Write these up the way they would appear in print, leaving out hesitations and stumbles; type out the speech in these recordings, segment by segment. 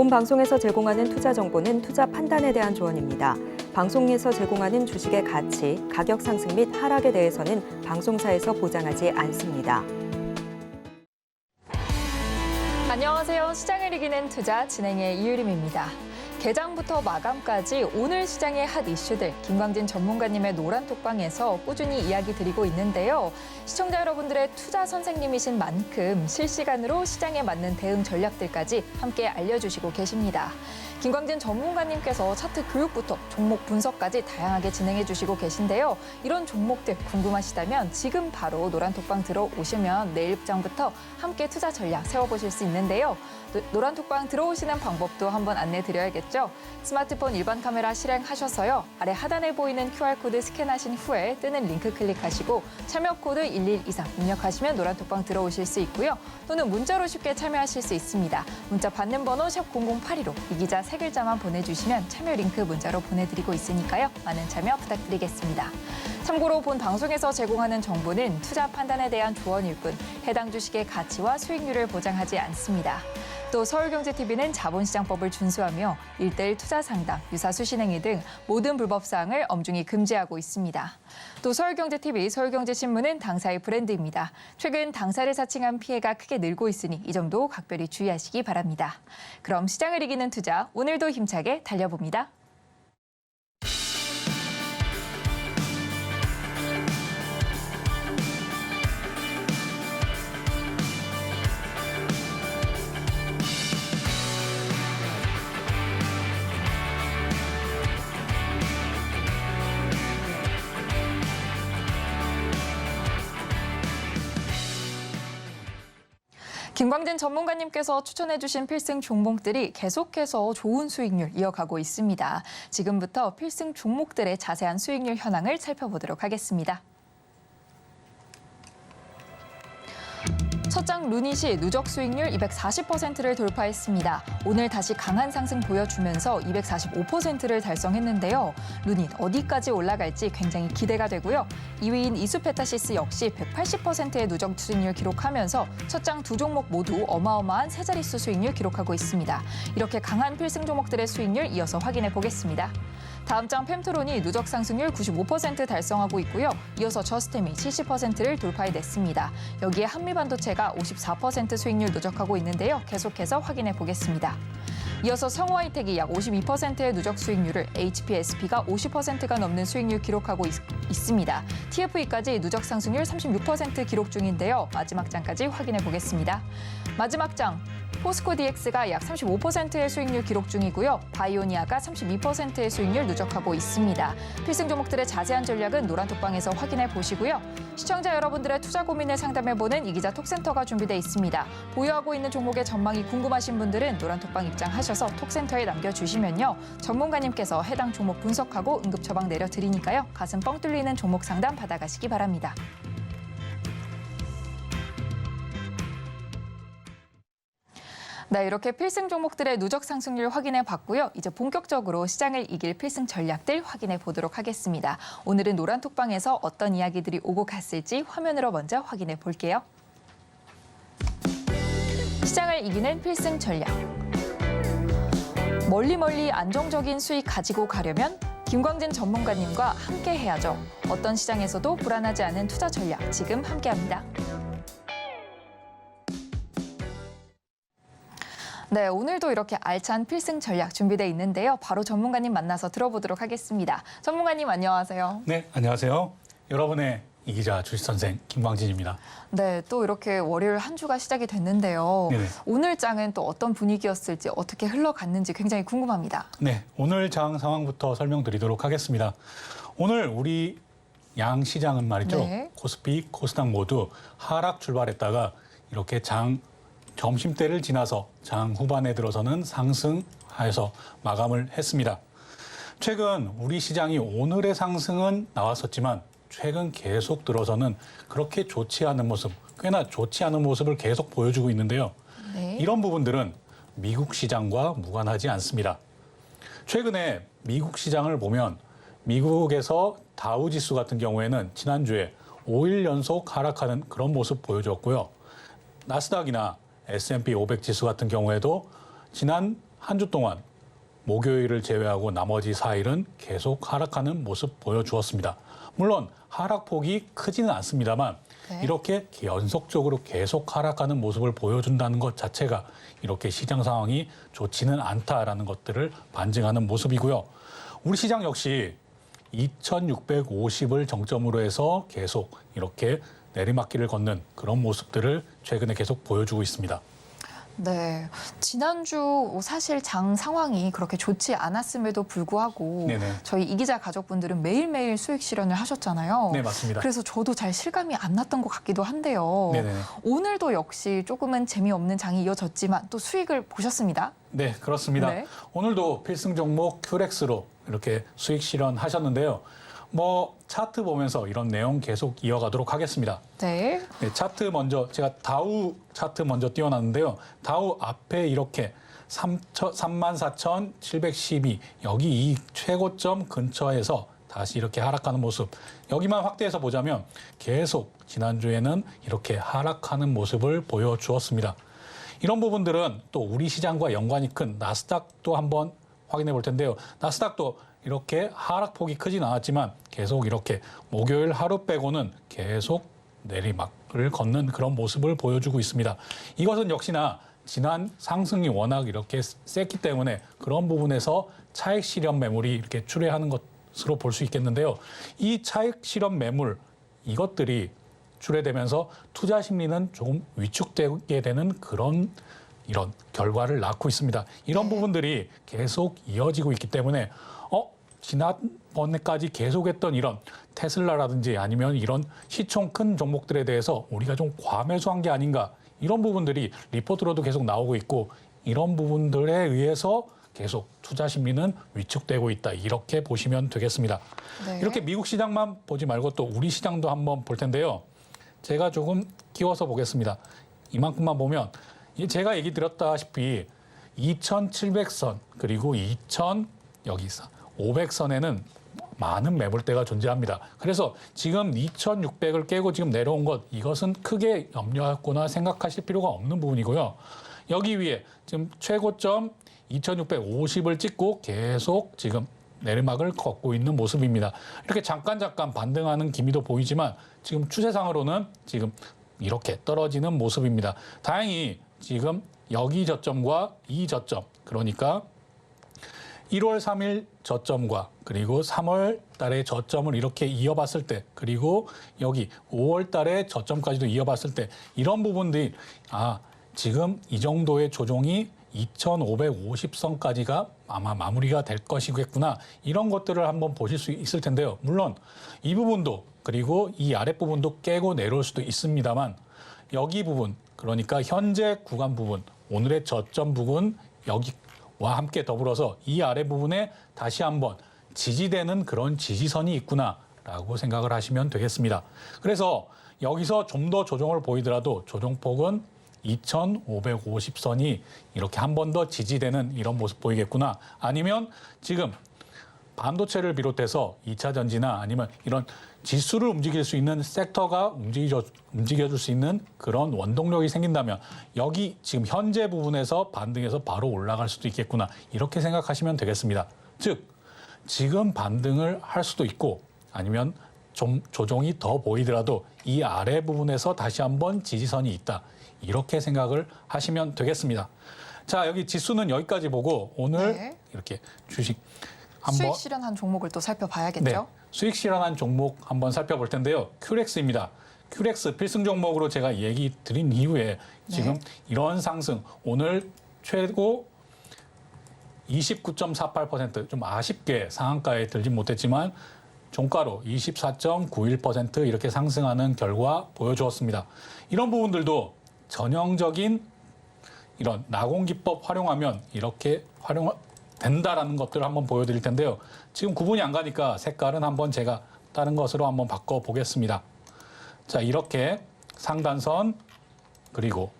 본 방송에서 제공하는 투자 정보는 투자 판단에 대한 조언입니다. 방송에서 제공하는 주식의 가치, 가격 상승 및 하락에 대해서는 방송사에서 보장하지 않습니다. 안녕하세요. 시장을 이기는 투자 진행의 이유림입니다. 개장부터 마감까지 오늘 시장의 핫 이슈들 김광진 전문가님의 노란톡방에서 꾸준히 이야기 드리고 있는데요. 시청자 여러분들의 투자 선생님이신 만큼 실시간으로 시장에 맞는 대응 전략들까지 함께 알려주시고 계십니다. 김광진 전문가님께서 차트 교육부터 종목 분석까지 다양하게 진행해 주시고 계신데요. 이런 종목들 궁금하시다면 지금 바로 노란톡방 들어오시면 내일장부터 함께 투자 전략 세워보실 수 있는데요. 노란톡방 들어오시는 방법도 한번 안내 드려야겠죠. 스마트폰 일반 카메라 실행하셔서요. 아래 하단에 보이는 QR코드 스캔하신 후에 뜨는 링크 클릭하시고 참여 코드 1123 입력하시면 노란톡방 들어오실 수 있고요. 또는 문자로 쉽게 참여하실 수 있습니다. 문자 받는 번호 샵 0082로 이 기자 3글자만 보내주시면 참여 링크 문자로 보내드리고 있으니까요. 많은 참여 부탁드리겠습니다. 참고로 본 방송에서 제공하는 정보는 투자 판단에 대한 조언일 뿐 해당 주식의 가치와 수익률을 보장하지 않습니다. 또 서울경제TV는 자본시장법을 준수하며 1:1 투자 상담, 유사수 신행위 등 모든 불법 사항을 엄중히 금지하고 있습니다. 또 서울경제TV, 서울경제신문은 당사의 브랜드입니다. 최근 당사를 사칭한 피해가 크게 늘고 있으니 이 점도 각별히 주의하시기 바랍니다. 그럼 시장을 이기는 투자, 오늘도 힘차게 달려봅니다. 김광진 전문가님께서 추천해주신 필승 종목들이 계속해서 좋은 수익률 이어가고 있습니다. 지금부터 필승 종목들의 자세한 수익률 현황을 살펴보도록 하겠습니다. 첫장 루닛이 누적 수익률 240%를 돌파했습니다. 오늘 다시 강한 상승 보여주면서 245%를 달성했는데요. 루닛 어디까지 올라갈지 굉장히 기대가 되고요. 2위인 이수페타시스 역시 180%의 누적 수익률 기록하면서 첫장 두 종목 모두 어마어마한 세 자릿수 수익률 기록하고 있습니다. 이렇게 강한 필승 종목들의 수익률 이어서 확인해 보겠습니다. 다음 장 펜트론이 누적 상승률 95% 달성하고 있고요. 이어서 저스템이 70%를 돌파해냈습니다. 여기에 한미반도체가 54% 수익률 누적하고 있는데요. 계속해서 확인해 보겠습니다. 이어서 성우하이텍이 약 52%의 누적 수익률을, HPSP가 50%가 넘는 수익률 기록하고 있습니다. TFE까지 누적 상승률 36% 기록 중인데요. 마지막 장까지 확인해 보겠습니다. 마지막 장. 포스코 DX가 약 35%의 수익률 기록 중이고요. 바이오니아가 32%의 수익률 누적하고 있습니다. 필승 종목들의 자세한 전략은 노란톡방에서 확인해 보시고요. 시청자 여러분들의 투자 고민을 상담해보는 이 기자 톡센터가 준비돼 있습니다. 보유하고 있는 종목의 전망이 궁금하신 분들은 노란톡방 입장하셔서 톡센터에 남겨주시면요. 전문가님께서 해당 종목 분석하고 응급 처방 내려드리니까요. 가슴 뻥 뚫리는 종목 상담 받아가시기 바랍니다. 네, 이렇게 필승 종목들의 누적 상승률 확인해 봤고요. 이제 본격적으로 시장을 이길 필승 전략들 확인해 보도록 하겠습니다. 오늘은 노란톡방에서 어떤 이야기들이 오고 갔을지 화면으로 먼저 확인해 볼게요. 시장을 이기는 필승 전략. 멀리 안정적인 수익 가지고 가려면 김광진 전문가님과 함께 해야죠. 어떤 시장에서도 불안하지 않은 투자 전략 지금 함께합니다. 네, 오늘도 이렇게 알찬 필승 전략 준비되어 있는데요. 바로 전문가님 만나서 들어보도록 하겠습니다. 전문가님 안녕하세요. 네, 안녕하세요. 여러분의 이 기자 주식 선생 김광진입니다. 네, 또 이렇게 월요일 한 주가 시작이 됐는데요. 네네. 오늘 장은 또 어떤 분위기였을지 어떻게 흘러갔는지 굉장히 궁금합니다. 네, 오늘 장 상황부터 설명드리도록 하겠습니다. 오늘 우리 양 시장은 말이죠. 네. 코스피, 코스닥 모두 하락 출발했다가 이렇게 점심때를 지나서 장 후반에 들어서는 상승하여서 마감을 했습니다. 최근 우리 시장이 오늘의 상승은 나왔었지만 최근 계속 들어서는 그렇게 좋지 않은 모습, 꽤나 좋지 않은 모습을 계속 보여주고 있는데요. 네. 이런 부분들은 미국 시장과 무관하지 않습니다. 최근에 미국 시장을 보면 미국에서 다우지수 같은 경우에는 지난주에 5일 연속 하락하는 그런 모습 보여줬고요. 나스닥이나 S&P 500 지수 같은 경우에도 지난 한 주 동안 목요일을 제외하고 나머지 4일은 계속 하락하는 모습 보여주었습니다. 물론 하락폭이 크지는 않습니다만 네. 이렇게 연속적으로 계속 하락하는 모습을 보여준다는 것 자체가 이렇게 시장 상황이 좋지는 않다라는 것들을 반증하는 모습이고요. 우리 시장 역시 2650을 정점으로 해서 계속 이렇게 내리막길을 걷는 그런 모습들을 최근에 계속 보여주고 있습니다. 네, 지난주 사실 장 상황이 그렇게 좋지 않았음에도 불구하고 네네. 저희 이 기자 가족분들은 매일매일 수익 실현을 하셨잖아요. 네, 맞습니다. 그래서 저도 잘 실감이 안 났던 것 같기도 한데요. 네네. 오늘도 역시 조금은 재미없는 장이 이어졌지만 또 수익을 보셨습니다. 네, 그렇습니다. 네. 오늘도 필승 종목 큐렉스로 이렇게 수익 실현하셨는데요. 뭐 차트 보면서 이런 내용 계속 이어가도록 하겠습니다. 네. 네, 차트 먼저 제가 다우 차트 먼저 띄워놨는데요. 다우 앞에 이렇게 34,712 여기 이 최고점 근처에서 다시 이렇게 하락하는 모습. 여기만 확대해서 보자면 계속 지난주에는 이렇게 하락하는 모습을 보여주었습니다. 이런 부분들은 또 우리 시장과 연관이 큰 나스닥도 한번 확인해 볼 텐데요. 나스닥도 이렇게 하락폭이 크진 않았지만 계속 이렇게 목요일 하루 빼고는 계속 내리막을 걷는 그런 모습을 보여주고 있습니다. 이것은 역시나 지난 상승이 워낙 이렇게 셌기 때문에 그런 부분에서 차익 실현 매물이 이렇게 출회하는 것으로 볼 수 있겠는데요. 이 차익 실현 매물 이것들이 출회되면서 투자 심리는 조금 위축되게 되는 그런 이런 결과를 낳고 있습니다. 이런 부분들이 계속 이어지고 있기 때문에 지난번에까지 계속했던 이런 테슬라라든지 아니면 이런 시총 큰 종목들에 대해서 우리가 좀 과매수한 게 아닌가 이런 부분들이 리포트로도 계속 나오고 있고 이런 부분들에 의해서 계속 투자 심리는 위축되고 있다. 이렇게 보시면 되겠습니다. 네. 이렇게 미국 시장만 보지 말고 또 우리 시장도 한번 볼 텐데요. 제가 조금 끼워서 보겠습니다. 이만큼만 보면 제가 얘기 드렸다시피 2,700선 그리고 500선에는 많은 매물대가 존재합니다. 그래서 지금 2,600을 깨고 지금 내려온 것 이것은 크게 염려하거나 생각하실 필요가 없는 부분이고요. 여기 위에 지금 최고점 2,650을 찍고 계속 지금 내리막을 걷고 있는 모습입니다. 이렇게 잠깐 반등하는 기미도 보이지만 지금 추세상으로는 지금 이렇게 떨어지는 모습입니다. 다행히 지금 여기 저점과 이 저점 그러니까 1월 3일 저점과 그리고 3월 달의 저점을 이렇게 이어봤을 때 그리고 여기 5월 달의 저점까지도 이어봤을 때 이런 부분들이 지금 이 정도의 조정이 2,550선까지가 아마 마무리가 될 것이겠구나. 이런 것들을 한번 보실 수 있을 텐데요. 물론 이 부분도 그리고 이 아랫부분도 깨고 내려올 수도 있습니다만 여기 부분 그러니까 현재 구간 부분 오늘의 저점 부분 여기와 함께 더불어서 이 아래 부분에 다시 한번 지지되는 그런 지지선이 있구나라고 생각을 하시면 되겠습니다. 그래서 여기서 좀 더 조정을 보이더라도 조정폭은 2,550선이 이렇게 한 번 더 지지되는 이런 모습 보이겠구나. 아니면 지금 반도체를 비롯해서 2차 전지나 아니면 이런 지수를 움직일 수 있는 섹터가 움직여줄 수 있는 그런 원동력이 생긴다면 여기 지금 현재 부분에서 반등해서 바로 올라갈 수도 있겠구나. 이렇게 생각하시면 되겠습니다. 즉 지금 반등을 할 수도 있고 아니면 좀 조정이 더 보이더라도 이 아래 부분에서 다시 한번 지지선이 있다. 이렇게 생각을 하시면 되겠습니다. 자, 여기 지수는 여기까지 보고 오늘 네. 이렇게 주식 한번 수익 실현한 종목을 또 살펴봐야겠죠. 네, 수익 실현한 종목 한번 살펴볼 텐데요. 큐렉스입니다. 큐렉스 필승 종목으로 제가 얘기 드린 이후에 지금 이런 상승 오늘 최고 29.48% 좀 아쉽게 상한가에 들진 못했지만 종가로 24.91% 이렇게 상승하는 결과 보여주었습니다. 이런 부분들도 전형적인 이런 나공기법 활용하면 이렇게 된다라는 것들을 한번 보여드릴 텐데요. 지금 구분이 안 가니까 색깔은 한번 제가 다른 것으로 한번 바꿔보겠습니다. 자, 이렇게 상단선 그리고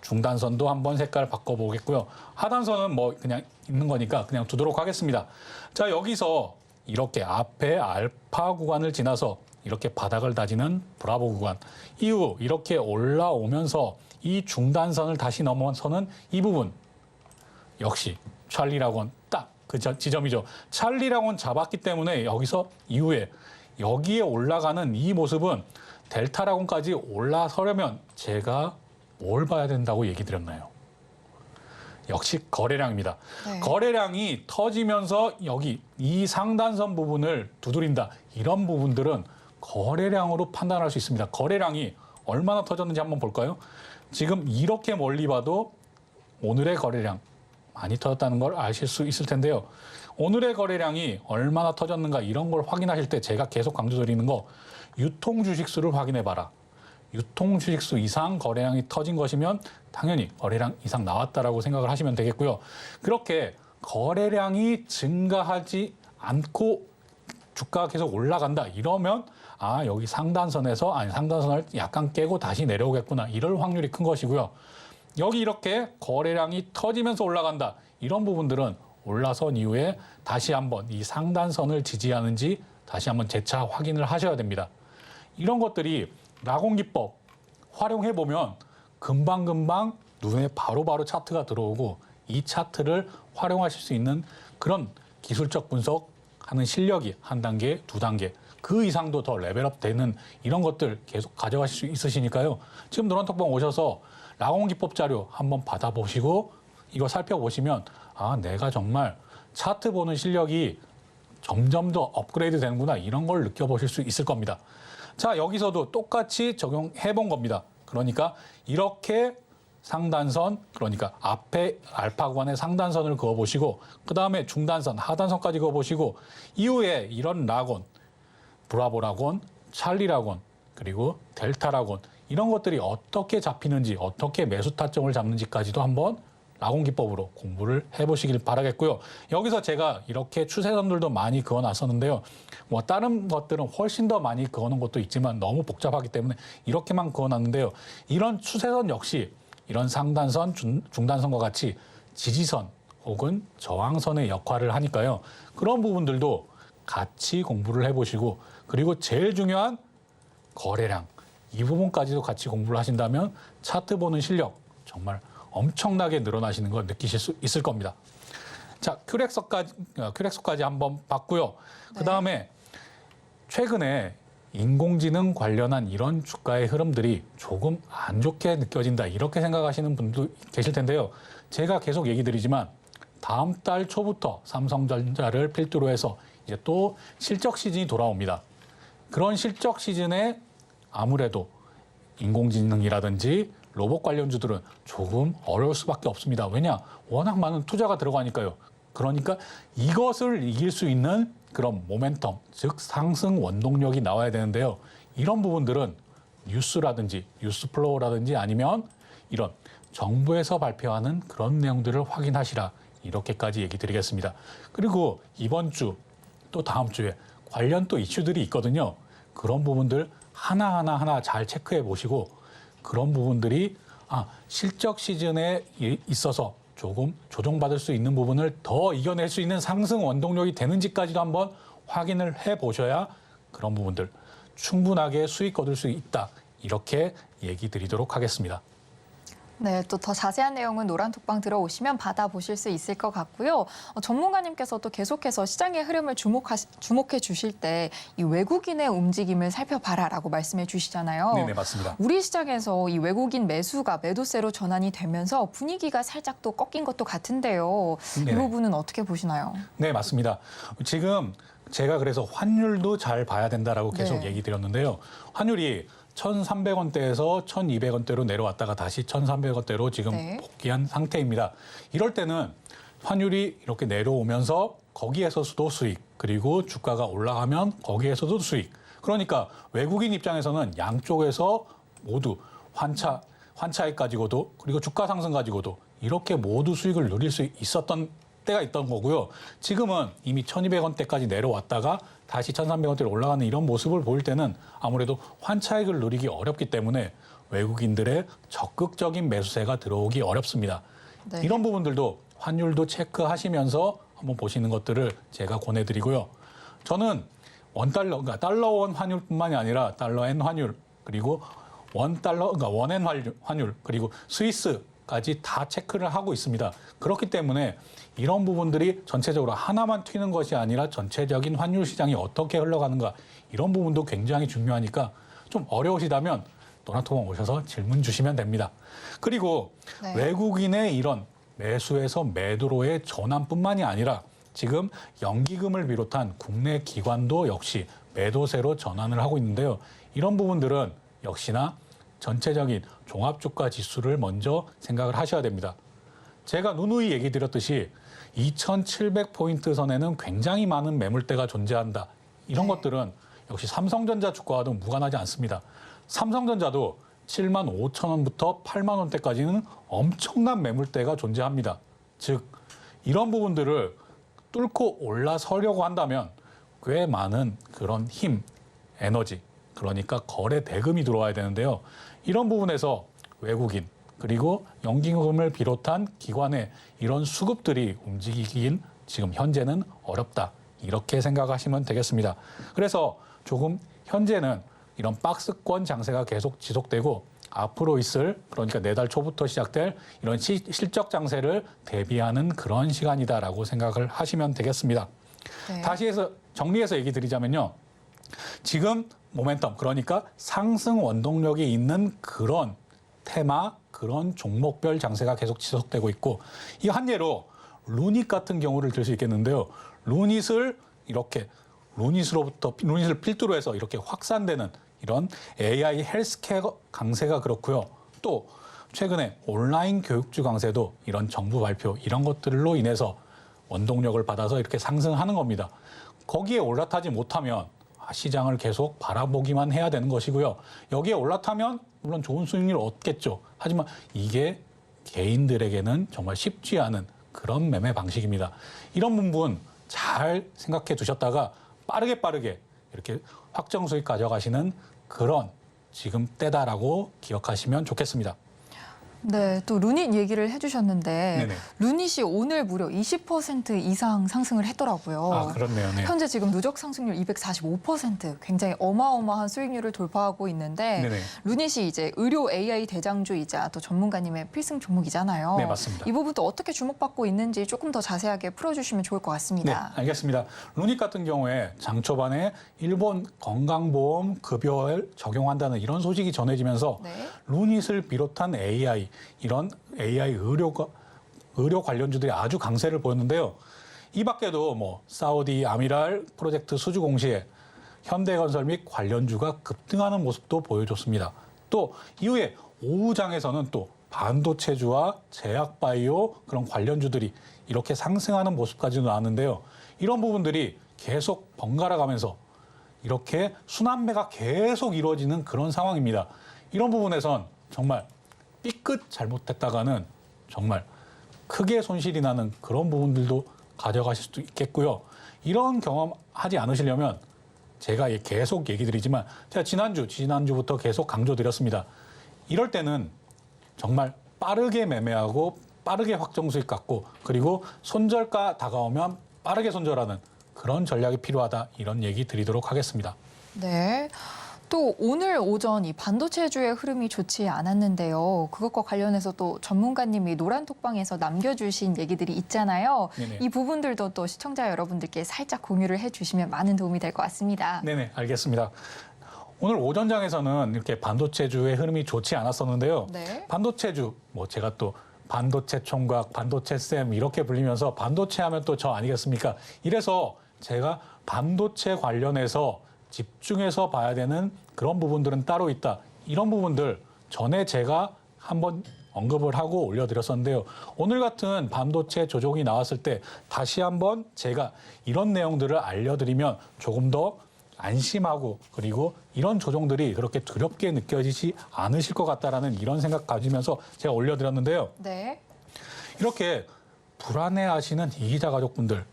중단선도 한번 색깔 바꿔보겠고요. 하단선은 뭐 그냥 있는 거니까 그냥 두도록 하겠습니다. 자, 여기서 이렇게 앞에 알파 구간을 지나서 이렇게 바닥을 다지는 브라보 구간 이후 이렇게 올라오면서 이 중단선을 다시 넘어서는 이 부분 역시 찰리라곤 딱 그 지점이죠. 찰리라곤 잡았기 때문에 여기서 이후에 여기에 올라가는 이 모습은 델타라곤까지 올라서려면 제가 뭘 봐야 된다고 얘기 드렸나요? 역시 거래량입니다. 네. 거래량이 터지면서 여기 이 상단선 부분을 두드린다. 이런 부분들은 거래량으로 판단할 수 있습니다. 거래량이 얼마나 터졌는지 한번 볼까요? 지금 이렇게 멀리 봐도 오늘의 거래량 많이 터졌다는 걸 아실 수 있을 텐데요. 오늘의 거래량이 얼마나 터졌는가 이런 걸 확인하실 때 제가 계속 강조드리는 거 유통 주식수를 확인해 봐라. 유통 주식수 이상 거래량이 터진 것이면 당연히 거래량 이상 나왔다라고 생각을 하시면 되겠고요. 그렇게 거래량이 증가하지 않고 주가가 계속 올라간다 이러면 아 여기 상단선에서 아니 상단선을 약간 깨고 다시 내려오겠구나 이럴 확률이 큰 것이고요. 여기 이렇게 거래량이 터지면서 올라간다 이런 부분들은 올라선 이후에 다시 한번 이 상단선을 지지하는지 다시 한번 재차 확인을 하셔야 됩니다. 이런 것들이 라곤기법 활용해 보면 금방금방 눈에 바로바로 차트가 들어오고 이 차트를 활용하실 수 있는 그런 기술적 분석하는 실력이 한 단계, 두 단계 그 이상도 더 레벨업 되는 이런 것들 계속 가져가실 수 있으시니까요. 지금 노란톡방 오셔서 라곤기법 자료 한번 받아보시고 이거 살펴보시면 아 내가 정말 차트 보는 실력이 점점 더 업그레이드 되는구나 이런 걸 느껴보실 수 있을 겁니다. 자 여기서도 똑같이 적용해 본 겁니다. 그러니까 이렇게 상단선 그러니까 앞에 알파 구간의 상단선을 그어보시고 그 다음에 중단선 하단선까지 그어보시고 이후에 이런 라곤 브라보라곤 찰리라곤 그리고 델타라곤 이런 것들이 어떻게 잡히는지 어떻게 매수 타점을 잡는지까지도 한번 라곤 기법으로 공부를 해보시길 바라겠고요. 여기서 제가 이렇게 추세선들도 많이 그어놨었는데요. 뭐 다른 것들은 훨씬 더 많이 그어놓은 것도 있지만 너무 복잡하기 때문에 이렇게만 그어놨는데요. 이런 추세선 역시 이런 상단선, 중단선과 같이 지지선 혹은 저항선의 역할을 하니까요. 그런 부분들도 같이 공부를 해보시고 그리고 제일 중요한 거래량 이 부분까지도 같이 공부를 하신다면 차트 보는 실력 정말 엄청나게 늘어나시는 걸 느끼실 수 있을 겁니다. 자, 큐렉소까지 한번 봤고요. 그 다음에 최근에 인공지능 관련한 이런 주가의 흐름들이 조금 안 좋게 느껴진다. 이렇게 생각하시는 분도 계실 텐데요. 제가 계속 얘기 드리지만 다음 달 초부터 삼성전자를 필두로 해서 이제 또 실적 시즌이 돌아옵니다. 그런 실적 시즌에 아무래도 인공지능이라든지 로봇 관련주들은 조금 어려울 수밖에 없습니다. 왜냐? 워낙 많은 투자가 들어가니까요. 그러니까 이것을 이길 수 있는 그런 모멘텀, 즉 상승 원동력이 나와야 되는데요. 이런 부분들은 뉴스라든지 뉴스 플로우라든지 아니면 이런 정부에서 발표하는 그런 내용들을 확인하시라. 이렇게까지 얘기 드리겠습니다. 그리고 이번 주 또 다음 주에 관련 또 이슈들이 있거든요. 그런 부분들 하나하나 잘 체크해 보시고 그런 부분들이 실적 시즌에 있어서 조금 조정받을 수 있는 부분을 더 이겨낼 수 있는 상승 원동력이 되는지까지도 한번 확인을 해 보셔야 그런 부분들 충분하게 수익 거둘 수 있다. 이렇게 얘기 드리도록 하겠습니다. 네, 또 더 자세한 내용은 노란톡방 들어오시면 받아보실 수 있을 것 같고요. 전문가님께서도 계속해서 시장의 흐름을 주목해 주실 때 이 외국인의 움직임을 살펴봐라라고 말씀해 주시잖아요. 네, 맞습니다. 우리 시장에서 이 외국인 매수가 매도세로 전환이 되면서 분위기가 살짝 또 꺾인 것도 같은데요. 이 네네. 부분은 어떻게 보시나요? 네, 맞습니다. 지금 제가 그래서 환율도 잘 봐야 된다라고 계속 네. 얘기 드렸는데요. 환율이 1,300원대에서 1,200원대로 내려왔다가 다시 1,300원대로 지금 네. 복귀한 상태입니다. 이럴 때는 환율이 이렇게 내려오면서 거기에서도 수익, 그리고 주가가 올라가면 거기에서도 수익. 그러니까 외국인 입장에서는 양쪽에서 모두 환차익 가지고도 그리고 주가 상승 가지고도 이렇게 모두 수익을 누릴 수 있었던 때가 있던 거고요. 지금은 이미 1,200원대까지 내려왔다가 다시 1,300원대로 올라가는 이런 모습을 보일 때는 아무래도 환차익을 누리기 어렵기 때문에 외국인들의 적극적인 매수세가 들어오기 어렵습니다. 네. 이런 부분들도 환율도 체크하시면서 한번 보시는 것들을 제가 권해드리고요. 저는 원달러, 그러니까 달러원 환율뿐만이 아니라 달러엔 환율, 그리고 원달러, 그러니까 원엔 환율, 그리고 스위스 까지 다 체크를 하고 있습니다. 그렇기 때문에 이런 부분들이 전체적으로 하나만 튀는 것이 아니라 전체적인 환율 시장이 어떻게 흘러가는가 이런 부분도 굉장히 중요하니까 좀 어려우시다면 노란통방 오셔서 질문 주시면 됩니다. 그리고 네. 외국인의 이런 매수에서 매도로의 전환뿐만이 아니라 지금 연기금을 비롯한 국내 기관도 역시 매도세로 전환을 하고 있는데요. 이런 부분들은 역시나 전체적인 종합주가 지수를 먼저 생각을 하셔야 됩니다. 제가 누누이 얘기 드렸듯이 2,700포인트 선에는 굉장히 많은 매물대가 존재한다. 이런 네. 것들은 역시 삼성전자 주가와도 무관하지 않습니다. 삼성전자도 7만 5천 원부터 8만 원대까지는 엄청난 매물대가 존재합니다. 즉 이런 부분들을 뚫고 올라서려고 한다면 꽤 많은 그런 힘, 에너지, 그러니까 거래 대금이 들어와야 되는데요. 이런 부분에서 외국인 그리고 연기금을 비롯한 기관의 이런 수급들이 움직이긴 지금 현재는 어렵다. 이렇게 생각하시면 되겠습니다. 그래서 조금 현재는 이런 박스권 장세가 계속 지속되고 앞으로 있을 그러니까 내달 초부터 시작될 이런 실적 장세를 대비하는 그런 시간이다라고 생각을 하시면 되겠습니다. 네. 다시 해서 정리해서 얘기 드리자면요. 지금 모멘텀 그러니까 상승 원동력이 있는 그런 테마 그런 종목별 장세가 계속 지속되고 있고 이 한 예로 루닛 같은 경우를 들 수 있겠는데요. 루닛을 이렇게 루닛을 필두로 해서 이렇게 확산되는 이런 AI 헬스케어 강세가 그렇고요. 또 최근에 온라인 교육주 강세도 이런 정부 발표 이런 것들로 인해서 원동력을 받아서 이렇게 상승하는 겁니다. 거기에 올라타지 못하면 시장을 계속 바라보기만 해야 되는 것이고요. 여기에 올라타면 물론 좋은 수익률을 얻겠죠. 하지만 이게 개인들에게는 정말 쉽지 않은 그런 매매 방식입니다. 이런 부분 잘 생각해 두셨다가 빠르게 이렇게 확정 수익 가져가시는 그런 지금 때다라고 기억하시면 좋겠습니다. 네, 또 루닛 얘기를 해주셨는데 네네. 루닛이 오늘 무려 20% 이상 상승을 했더라고요. 아, 그렇네요. 네. 현재 지금 누적 상승률 245%, 굉장히 어마어마한 수익률을 돌파하고 있는데 네네. 루닛이 이제 의료 AI 대장주이자 또 전문가님의 필승 종목이잖아요. 네, 맞습니다. 이 부분도 어떻게 주목받고 있는지 조금 더 자세하게 풀어주시면 좋을 것 네, 같습니다. 알겠습니다. 루닛 같은 경우에 장 초반에 일본 건강보험 급여를 적용한다는 이런 소식이 전해지면서 네. 루닛을 비롯한 AI, 이런 AI 의료 관련주들이 아주 강세를 보였는데요. 이 밖에도 뭐 사우디 아미랄 프로젝트 수주 공시에 현대건설 및 관련주가 급등하는 모습도 보여줬습니다. 또 이후에 오후장에서는 또 반도체주와 제약바이오 그런 관련주들이 이렇게 상승하는 모습까지도 나왔는데요. 이런 부분들이 계속 번갈아 가면서 이렇게 순환매가 계속 이루어지는 그런 상황입니다. 이런 부분에선 정말 삐끗 잘못했다가는 정말 크게 손실이 나는 그런 부분들도 가져가실 수도 있겠고요. 이런 경험 하지 않으시려면 제가 계속 얘기 드리지만 제가 지난주부터 계속 강조드렸습니다. 이럴 때는 정말 빠르게 매매하고 빠르게 확정 수익 갖고 그리고 손절가 다가오면 빠르게 손절하는 그런 전략이 필요하다 이런 얘기 드리도록 하겠습니다. 네. 또 오늘 오전 이 반도체주의 흐름이 좋지 않았는데요. 그것과 관련해서 또 전문가님이 노란톡방에서 남겨주신 얘기들이 있잖아요. 네네. 이 부분들도 또 시청자 여러분들께 살짝 공유를 해주시면 많은 도움이 될 것 같습니다. 네네, 알겠습니다. 오늘 오전장에서는 이렇게 반도체주의 흐름이 좋지 않았었는데요. 네. 반도체주, 뭐 제가 또 반도체 총각, 반도체 쌤 이렇게 불리면서 반도체 하면 또 저 아니겠습니까? 이래서 제가 반도체 관련해서 집중해서 봐야 되는 그런 부분들은 따로 있다. 이런 부분들 전에 제가 한번 언급을 하고 올려드렸었는데요. 오늘 같은 반도체 조종이 나왔을 때 다시 한번 제가 이런 내용들을 알려드리면 조금 더 안심하고 그리고 이런 조종들이 그렇게 두렵게 느껴지지 않으실 것 같다라는 이런 생각 가지면서 제가 올려드렸는데요. 네. 이렇게 불안해하시는 이기자 가족분들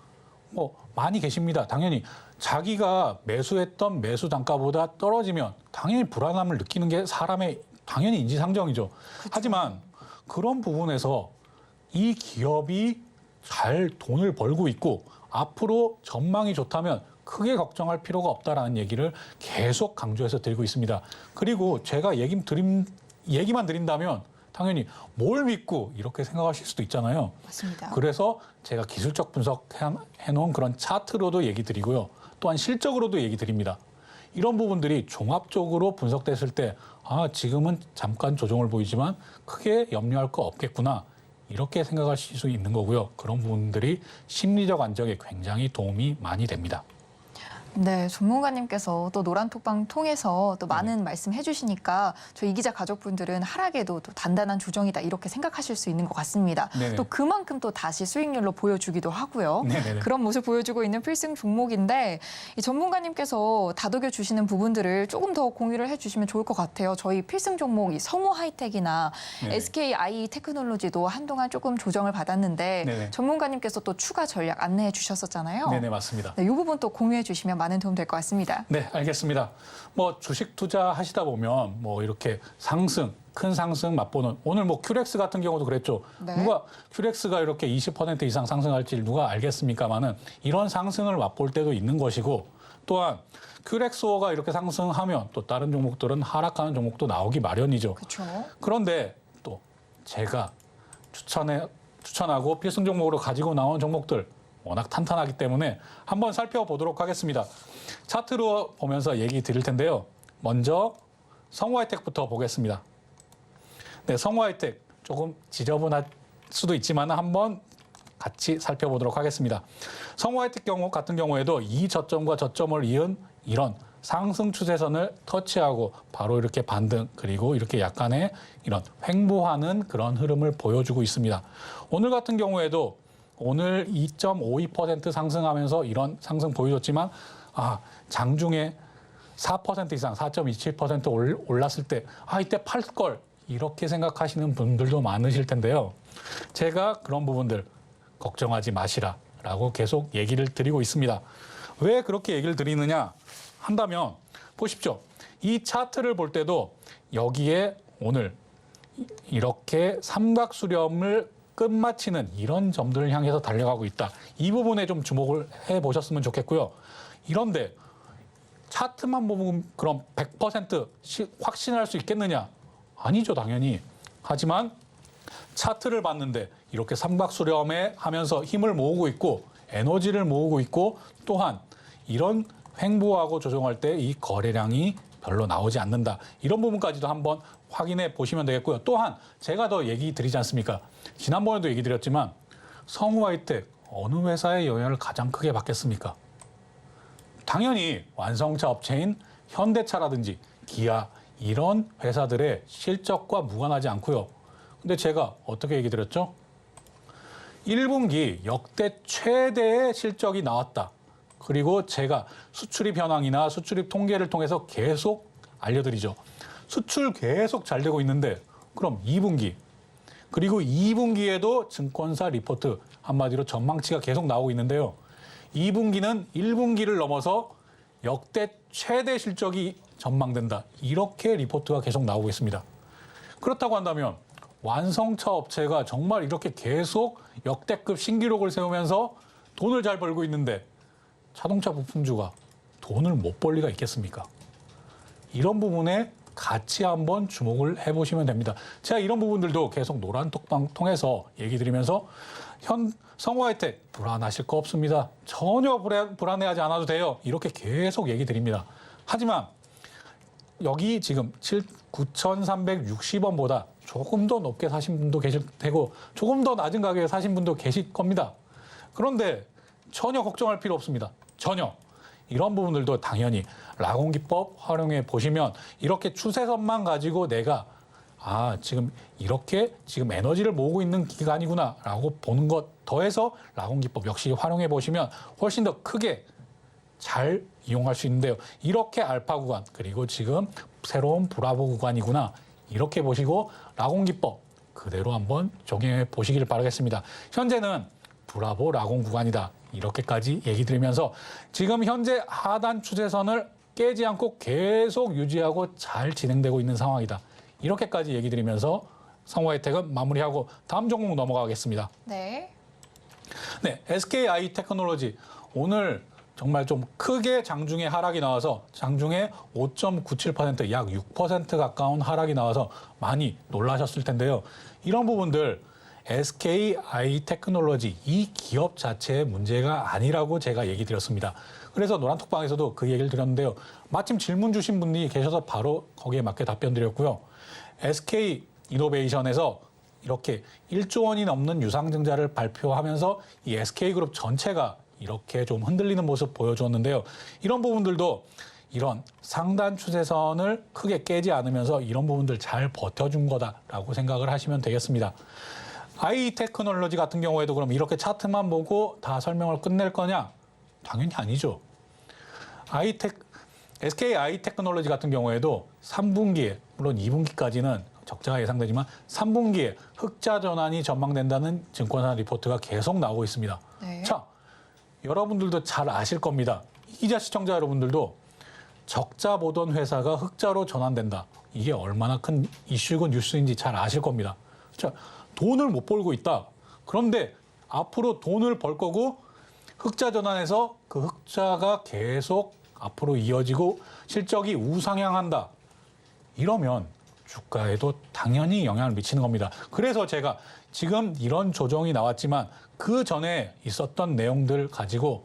뭐 많이 계십니다. 당연히 자기가 매수했던 매수 단가보다 떨어지면 당연히 불안함을 느끼는 게 사람의 당연히 인지상정이죠. 하지만 그런 부분에서 이 기업이 잘 돈을 벌고 있고 앞으로 전망이 좋다면 크게 걱정할 필요가 없다라는 얘기를 계속 강조해서 드리고 있습니다. 그리고 제가 얘기만 드린다면 당연히 뭘 믿고 이렇게 생각하실 수도 있잖아요. 맞습니다. 그래서 제가 기술적 분석해놓은 그런 차트로도 얘기 드리고요. 또한 실적으로도 얘기 드립니다. 이런 부분들이 종합적으로 분석됐을 때 지금은 잠깐 조정을 보이지만 크게 염려할 거 없겠구나. 이렇게 생각하실 수 있는 거고요. 그런 부분들이 심리적 안정에 굉장히 도움이 많이 됩니다. 네, 전문가님께서 또 노란톡방 통해서 또 많은 말씀 해주시니까 저희 이기자 가족분들은 하락에도 또 단단한 조정이다 이렇게 생각하실 수 있는 것 같습니다. 네네. 또 그만큼 또 다시 수익률로 보여주기도 하고요. 네네네. 그런 모습 보여주고 있는 필승 종목인데 이 전문가님께서 다독여 주시는 부분들을 조금 더 공유를 해주시면 좋을 것 같아요. 저희 필승 종목 이 성우 하이텍이나 네네. SKI 테크놀로지도 한동안 조금 조정을 받았는데 네네. 전문가님께서 또 추가 전략 안내해 주셨었잖아요. 네네, 맞습니다. 네, 이 부분 또 공유해 주시면 많은 도움 될 것 같습니다. 네, 알겠습니다. 주식 투자하시다 보면 이렇게 큰 상승 맛보는 오늘 큐렉스 같은 경우도 그랬죠. 네. 누가 큐렉스가 이렇게 20% 이상 상승할지 누가 알겠습니까만은 이런 상승을 맛볼 때도 있는 것이고 또한 큐렉스가 이렇게 상승하면 또 다른 종목들은 하락하는 종목도 나오기 마련이죠. 그렇죠. 그런데 또 제가 추천하고 필승 종목으로 가지고 나온 종목들 워낙 탄탄하기 때문에 한번 살펴보도록 하겠습니다. 차트로 보면서 얘기 드릴 텐데요. 먼저 성우하이텍부터 보겠습니다. 네, 성우하이텍 조금 지저분할 수도 있지만 한번 같이 살펴보도록 하겠습니다. 성우하이텍 같은 경우에도 이 저점과 저점을 이은 이런 상승 추세선을 터치하고 바로 이렇게 반등 그리고 이렇게 약간의 이런 횡보하는 그런 흐름을 보여주고 있습니다. 오늘 같은 경우에도 오늘 2.52% 상승하면서 이런 상승 보여줬지만 장중에 4% 이상 4.27% 올랐을 때 이때 팔 걸 이렇게 생각하시는 분들도 많으실 텐데요. 제가 그런 부분들 걱정하지 마시라라고 계속 얘기를 드리고 있습니다. 왜 그렇게 얘기를 드리느냐 한다면 보십시오. 이 차트를 볼 때도 여기에 오늘 이렇게 삼각 수렴을 끝마치는 이런 점들을 향해서 달려가고 있다. 이 부분에 좀 주목을 해보셨으면 좋겠고요. 이런데 차트만 보면 그럼 100% 확신할 수 있겠느냐? 아니죠, 당연히. 하지만 차트를 봤는데 이렇게 삼각 수렴에 하면서 힘을 모으고 있고 에너지를 모으고 있고 또한 이런 횡보하고 조정할 때 이 거래량이 별로 나오지 않는다. 이런 부분까지도 한번 확인해 보시면 되겠고요. 또한 제가 더 얘기 드리지 않습니까? 지난번에도 얘기 드렸지만 성우하이텍 어느 회사의 영향을 가장 크게 받겠습니까? 당연히 완성차 업체인 현대차라든지 기아 이런 회사들의 실적과 무관하지 않고요. 근데 제가 어떻게 얘기 드렸죠? 1분기 역대 최대의 실적이 나왔다. 그리고 제가 수출입 현황이나 수출입 통계를 통해서 계속 알려드리죠. 수출 계속 잘 되고 있는데 그럼 2분기 그리고 2분기에도 증권사 리포트 한마디로 전망치가 계속 나오고 있는데요. 2분기는 1분기를 넘어서 역대 최대 실적이 전망된다. 이렇게 리포트가 계속 나오고 있습니다. 그렇다고 한다면 완성차 업체가 정말 이렇게 계속 역대급 신기록을 세우면서 돈을 잘 벌고 있는데 자동차 부품주가 돈을 못 벌 리가 있겠습니까? 이런 부분에 같이 한번 주목을 해보시면 됩니다. 제가 이런 부분들도 계속 노란톡방 통해서 얘기 드리면서 성우하이텍 불안하실 거 없습니다. 전혀 불안해하지 않아도 돼요. 이렇게 계속 얘기 드립니다. 하지만 여기 지금 9,360원보다 조금 더 높게 사신 분도 계실 테고 조금 더 낮은 가격에 사신 분도 계실 겁니다. 그런데 전혀 걱정할 필요 없습니다. 전혀. 이런 부분들도 당연히 라곤기법 활용해 보시면 이렇게 추세선만 가지고 내가 지금 이렇게 지금 에너지를 모으고 있는 기간이구나라고 보는 것 더해서 라곤기법 역시 활용해 보시면 훨씬 더 크게 잘 이용할 수 있는데요. 이렇게 알파 구간 그리고 지금 새로운 브라보 구간이구나 이렇게 보시고 라곤기법 그대로 한번 적용해 보시길 바라겠습니다. 현재는 브라보 라곤 구간이다. 이렇게까지 얘기 드리면서 지금 현재 하단 추세선을 깨지 않고 계속 유지하고 잘 진행되고 있는 상황이다. 이렇게까지 얘기 드리면서 성우하이텍은 마무리하고 다음 종목 넘어가겠습니다. 네. 네, SKI 테크놀로지 오늘 정말 좀 크게 장중에 하락이 나와서 장중에 5.97%, 약 6% 가까운 하락이 나와서 많이 놀라셨을 텐데요. 이런 부분들 SK 아이테크놀로지 이 기업 자체의 문제가 아니라고 제가 얘기 드렸습니다. 그래서 노란톡방에서도 그 얘기를 드렸는데요. 마침 질문 주신 분이 계셔서 바로 거기에 맞게 답변 드렸고요. SK 이노베이션에서 이렇게 1조 원이 넘는 유상증자를 발표하면서 이 SK그룹 전체가 이렇게 좀 흔들리는 모습 보여주었는데요. 이런 부분들도 이런 상단 추세선을 크게 깨지 않으면서 이런 부분들 잘 버텨준 거다라고 생각을 하시면 되겠습니다. 아이테크놀로지 같은 경우에도 그럼 이렇게 차트만 보고 다 설명을 끝낼 거냐? 당연히 아니죠. SK 아이테크놀로지 같은 경우에도 3분기에, 물론 2분기까지는 적자가 예상되지만 3분기에 흑자 전환이 전망된다는 증권사 리포트가 계속 나오고 있습니다. 네. 자, 여러분들도 잘 아실 겁니다. 이기자 시청자 여러분들도 적자 보던 회사가 흑자로 전환된다. 이게 얼마나 큰 이슈고 뉴스인지 잘 아실 겁니다. 자, 돈을 못 벌고 있다. 그런데 앞으로 돈을 벌 거고 흑자 전환해서 그 흑자가 계속 앞으로 이어지고 실적이 우상향한다. 이러면 주가에도 당연히 영향을 미치는 겁니다. 그래서 제가 지금 이런 조정이 나왔지만 그 전에 있었던 내용들 가지고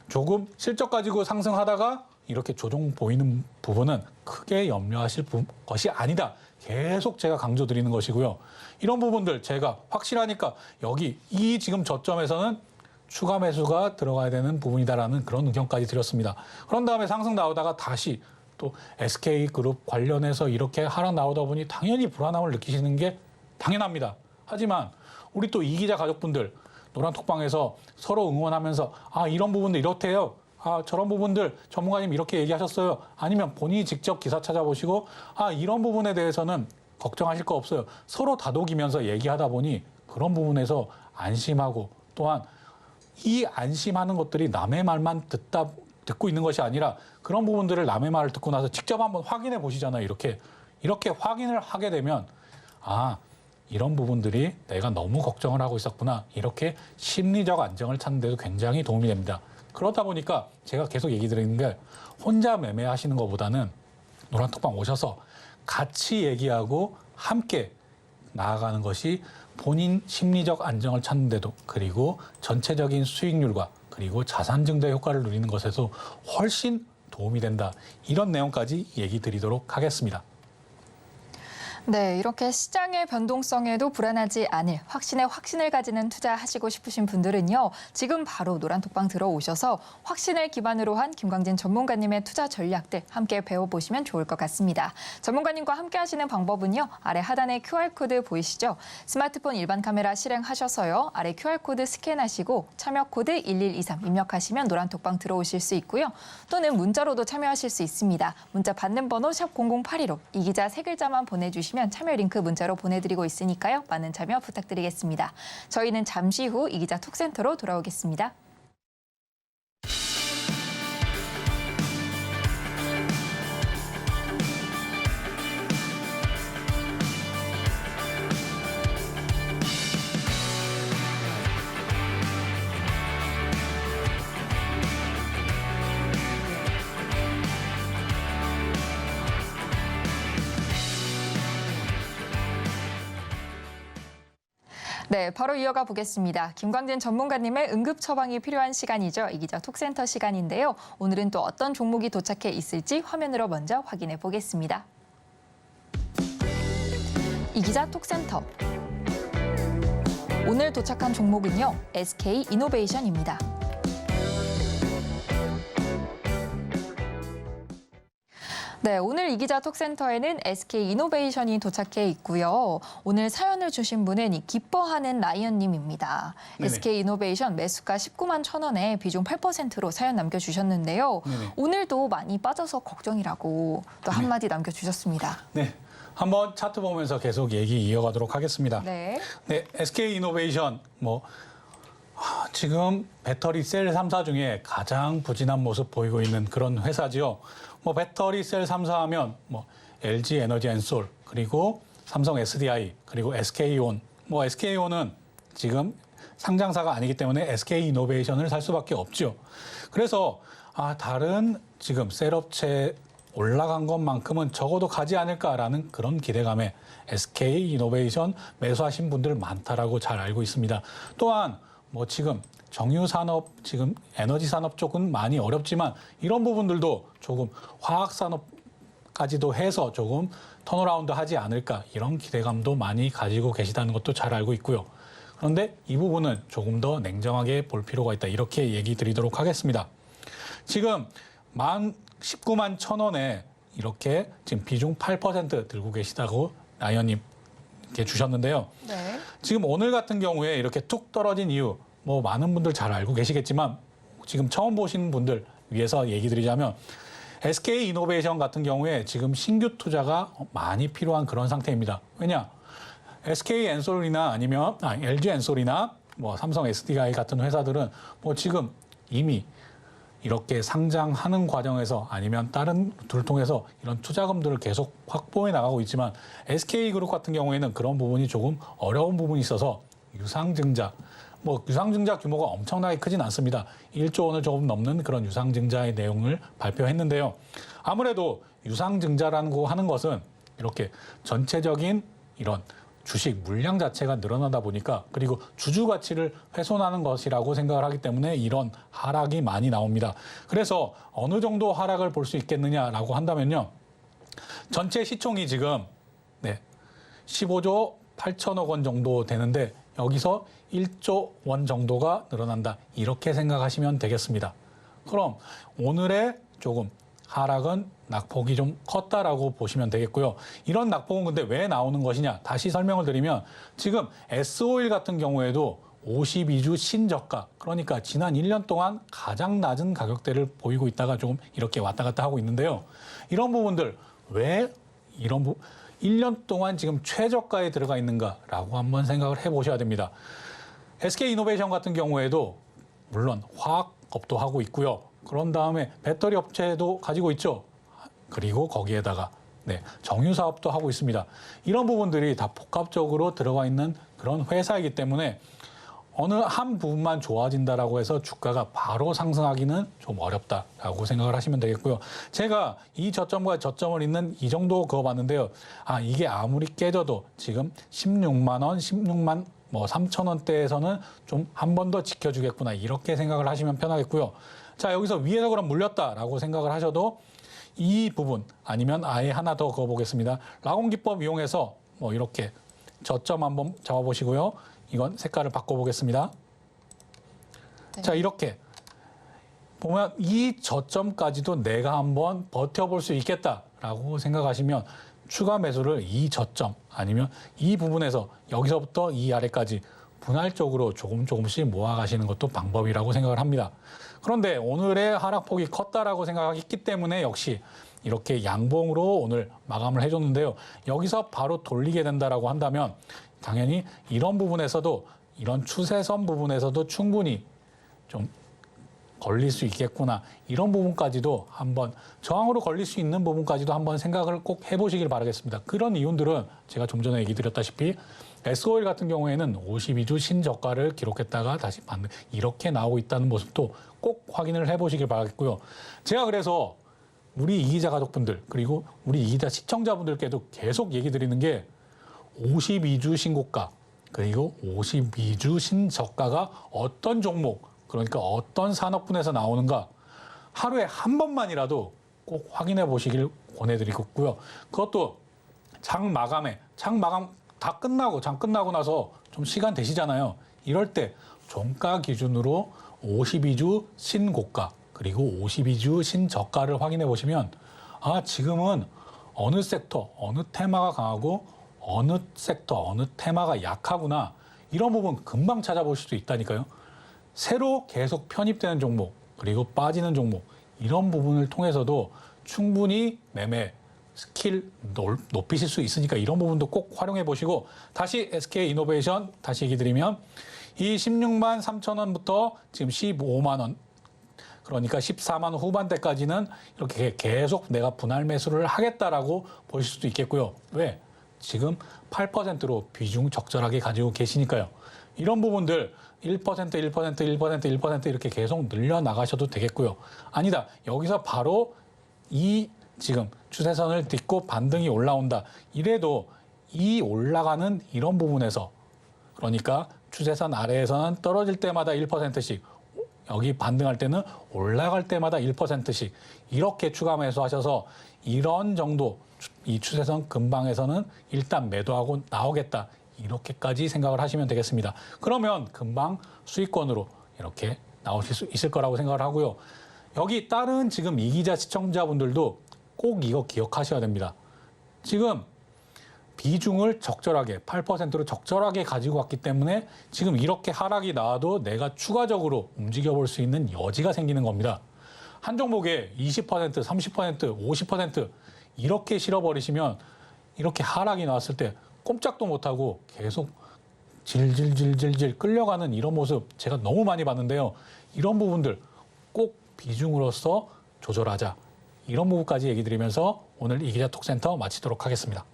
조금 실적 가지고 상승하다가 이렇게 조정 보이는 부분은 크게 염려하실 것이 아니다. 계속 제가 강조드리는 것이고요. 이런 부분들 제가 확실하니까 여기 이 지금 저점에서는 추가 매수가 들어가야 되는 부분이다라는 그런 의견까지 드렸습니다. 그런 다음에 상승 나오다가 다시 또 SK그룹 관련해서 이렇게 하락 나오다 보니 당연히 불안함을 느끼시는 게 당연합니다. 하지만 우리 또 이기자 가족분들 노란톡방에서 서로 응원하면서 아 이런 부분들 이렇대요. 아 저런 부분들 전문가님 이렇게 얘기하셨어요. 아니면 본인이 직접 기사 찾아보시고 아 이런 부분에 대해서는 걱정하실 거 없어요. 서로 다독이면서 얘기하다 보니 그런 부분에서 안심하고 또한 이 안심하는 것들이 남의 말만 듣고 있는 것이 아니라 그런 부분들을 남의 말을 듣고 나서 직접 한번 확인해 보시잖아요. 이렇게 확인을 하게 되면 아 이런 부분들이 내가 너무 걱정을 하고 있었구나. 이렇게 심리적 안정을 찾는 데도 굉장히 도움이 됩니다. 그러다 보니까 제가 계속 얘기 드리는 게 혼자 매매하시는 것보다는 노란톡방 오셔서 같이 얘기하고 함께 나아가는 것이 본인 심리적 안정을 찾는 데도 그리고 전체적인 수익률과 그리고 자산 증대 효과를 누리는 것에도 훨씬 도움이 된다. 이런 내용까지 얘기 드리도록 하겠습니다. 네, 이렇게 시장의 변동성에도 불안하지 않을 확신을 가지는 투자하시고 싶으신 분들은요. 지금 바로 노란톡방 들어오셔서 확신을 기반으로 한 김광진 전문가님의 투자 전략들 함께 배워보시면 좋을 것 같습니다. 전문가님과 함께 하시는 방법은요. 아래 하단에 QR코드 보이시죠? 스마트폰 일반 카메라 실행하셔서요. 아래 QR코드 스캔하시고 참여 코드 1123 입력하시면 노란톡방 들어오실 수 있고요. 또는 문자로도 참여하실 수 있습니다. 문자 받는 번호 샵 0082로 이 기자 세 글자만 보내주시면 참여 링크 문자로 보내드리고 있으니까요. 많은 참여 부탁드리겠습니다. 저희는 잠시 후 이 기자 톡센터로 돌아오겠습니다. 네, 바로 이어가 보겠습니다. 김광진 전문가님의 응급 처방이 필요한 시간이죠. 이 기자 톡센터 시간인데요. 오늘은 또 어떤 종목이 도착해 있을지 화면으로 먼저 확인해 보겠습니다. 이 기자 톡센터. 오늘 도착한 종목은요. SK 이노베이션입니다. 네, 오늘 이 기자 톡센터에는 SK 이노베이션이 도착해 있고요. 오늘 사연을 주신 분은 기뻐하는 라이언님입니다. 네네. SK 이노베이션 매수가 19만 1,000원에 비중 8%로 사연 남겨주셨는데요. 네네. 오늘도 많이 빠져서 걱정이라고 또 한마디 남겨주셨습니다. 네, 한번 차트 보면서 계속 얘기 이어가도록 하겠습니다. 네. 네, SK 이노베이션 지금 배터리 셀 3사 중에 가장 부진한 모습 보이고 있는 그런 회사지요. 배터리 셀 3사 하면 LG 에너지 앤솔 그리고 삼성 SDI 그리고 SK온. SK온은 지금 상장사가 아니기 때문에 SK 이노베이션을 살 수밖에 없죠. 그래서 다른 지금 셀업체 올라간 것만큼은 적어도 가지 않을까라는 그런 기대감에 SK 이노베이션 매수하신 분들 많다라고 잘 알고 있습니다. 또한 뭐 지금 정유 산업, 지금 에너지 산업 쪽은 많이 어렵지만 이런 부분들도 조금 화학 산업까지도 해서 조금 턴어라운드 하지 않을까 이런 기대감도 많이 가지고 계시다는 것도 잘 알고 있고요. 그런데 이 부분은 조금 더 냉정하게 볼 필요가 있다. 이렇게 얘기 드리도록 하겠습니다. 지금 19만 1,000원에 이렇게 지금 비중 8% 들고 계시다고 나연님 이렇게 주셨는데요. 네. 지금 오늘 같은 경우에 이렇게 툭 떨어진 이유, 뭐 많은 분들 잘 알고 계시겠지만 지금 처음 보시는 분들 위해서 얘기 드리자면 SK 이노베이션 같은 경우에 지금 신규 투자가 많이 필요한 그런 상태입니다. 왜냐? SK 엔솔이나 아니면 LG 엔솔이나 뭐 삼성 SDI 같은 회사들은 뭐 지금 이미 이렇게 상장하는 과정에서 아니면 다른 루트를 통해서 이런 투자금들을 계속 확보해 나가고 있지만 SK그룹 같은 경우에는 그런 부분이 조금 어려운 부분이 있어서 유상증자, 뭐 유상증자 규모가 엄청나게 크진 않습니다. 1조 원을 조금 넘는 그런 유상증자의 내용을 발표했는데요. 아무래도 유상증자라는 거 하는 것은 이렇게 전체적인 이런 주식 물량 자체가 늘어나다 보니까 그리고 주주 가치를 훼손하는 것이라고 생각을 하기 때문에 이런 하락이 많이 나옵니다. 그래서 어느 정도 하락을 볼 수 있겠느냐라고 한다면요. 전체 시총이 지금 15조 8천억 원 정도 되는데 여기서 1조 원 정도가 늘어난다. 이렇게 생각하시면 되겠습니다. 그럼 오늘의 조금 하락은 낙폭이 좀 컸다라고 보시면 되겠고요. 이런 낙폭은 근데 왜 나오는 것이냐? 다시 설명을 드리면 지금 S-오일 같은 경우에도 52주 신저가, 그러니까 지난 1년 동안 가장 낮은 가격대를 보이고 있다가 조금 이렇게 왔다 갔다 하고 있는데요. 이런 부분들 왜 1년 동안 지금 최저가에 들어가 있는가라고 한번 생각을 해보셔야 됩니다. SK 이노베이션 같은 경우에도 물론 화학업도 하고 있고요. 그런 다음에 배터리 업체도 가지고 있죠. 그리고 거기에다가 정유 사업도 하고 있습니다. 이런 부분들이 다 복합적으로 들어가 있는 그런 회사이기 때문에 어느 한 부분만 좋아진다라고 해서 주가가 바로 상승하기는 좀 어렵다라고 생각을 하시면 되겠고요. 제가 이 저점과 저점을 잇는 이 정도 그어봤는데요. 이게 아무리 깨져도 지금 16만 원, 16만 3천 원대에서는 좀 한 번 더 지켜주겠구나 이렇게 생각을 하시면 편하겠고요. 자, 여기서 위에서 그럼 물렸다라고 생각을 하셔도 이 부분 아니면 아예 하나 더 그어보겠습니다. 라곤 기법 이용해서 이렇게 저점 한번 잡아보시고요. 이건 색깔을 바꿔보겠습니다. 네. 자, 이렇게 보면 이 저점까지도 내가 한번 버텨볼 수 있겠다라고 생각하시면 추가 매수를 이 저점 아니면 이 부분에서 여기서부터 이 아래까지 분할적으로 조금씩 모아가시는 것도 방법이라고 생각을 합니다. 그런데 오늘의 하락폭이 컸다라고 생각했기 때문에 역시 이렇게 양봉으로 오늘 마감을 해줬는데요. 여기서 바로 돌리게 된다라고 한다면 당연히 이런 부분에서도 이런 추세선 부분에서도 충분히 좀 걸릴 수 있겠구나. 이런 부분까지도 한번 저항으로 걸릴 수 있는 부분까지도 한번 생각을 꼭 해보시길 바라겠습니다. 그런 이유들은 제가 좀 전에 얘기 드렸다시피 S-오일 같은 경우에는 52주 신저가를 기록했다가 다시 반등 이렇게 나오고 있다는 모습도 꼭 확인을 해보시길 바라겠고요. 제가 그래서 우리 이기자 가족분들 그리고 우리 이기자 시청자분들께도 계속 얘기 드리는 게 52주 신고가 그리고 52주 신저가가 어떤 종목 그러니까 어떤 산업군에서 나오는가 하루에 한 번만이라도 꼭 확인해 보시길 권해드리고 있고요. 그것도 장 마감 다 끝나고 장 끝나고 나서 좀 시간 되시잖아요. 이럴 때 종가 기준으로 52주 신고가 그리고 52주 신저가를 확인해 보시면 지금은 어느 섹터, 어느 테마가 강하고 어느 섹터, 어느 테마가 약하구나. 이런 부분 금방 찾아보실 수 있다니까요. 새로 계속 편입되는 종목, 그리고 빠지는 종목, 이런 부분을 통해서도 충분히 매매 스킬 높이실 수 있으니까 이런 부분도 꼭 활용해 보시고 다시 SK 이노베이션 다시 얘기 드리면 이 16만 3천 원부터 지금 15만 원 그러니까 14만 원 후반대까지는 이렇게 계속 내가 분할 매수를 하겠다라고 보실 수도 있겠고요. 왜? 지금 8%로 비중 적절하게 가지고 계시니까요. 이런 부분들 1%, 1%, 1%, 1% 이렇게 계속 늘려나가셔도 되겠고요. 아니다. 여기서 바로 이 지금 추세선을 딛고 반등이 올라온다. 이래도 이 올라가는 이런 부분에서 그러니까 추세선 아래에서는 떨어질 때마다 1%씩 여기 반등할 때는 올라갈 때마다 1%씩 이렇게 추가 매수하셔서 이런 정도 이 추세선 근방에서는 일단 매도하고 나오겠다. 이렇게까지 생각을 하시면 되겠습니다. 그러면 금방 수익권으로 이렇게 나오실 수 있을 거라고 생각을 하고요. 여기 다른 지금 이기자 시청자분들도 꼭 이거 기억하셔야 됩니다. 지금 비중을 적절하게 8%로 적절하게 가지고 왔기 때문에 지금 이렇게 하락이 나와도 내가 추가적으로 움직여 볼 수 있는 여지가 생기는 겁니다. 한 종목에 20%, 30%, 50% 이렇게 실어버리시면 이렇게 하락이 나왔을 때 꼼짝도 못하고 계속 질질질질질 끌려가는 이런 모습 제가 너무 많이 봤는데요. 이런 부분들 꼭 비중으로서 조절하자. 이런 부분까지 얘기 드리면서 오늘 이기자 톡센터 마치도록 하겠습니다.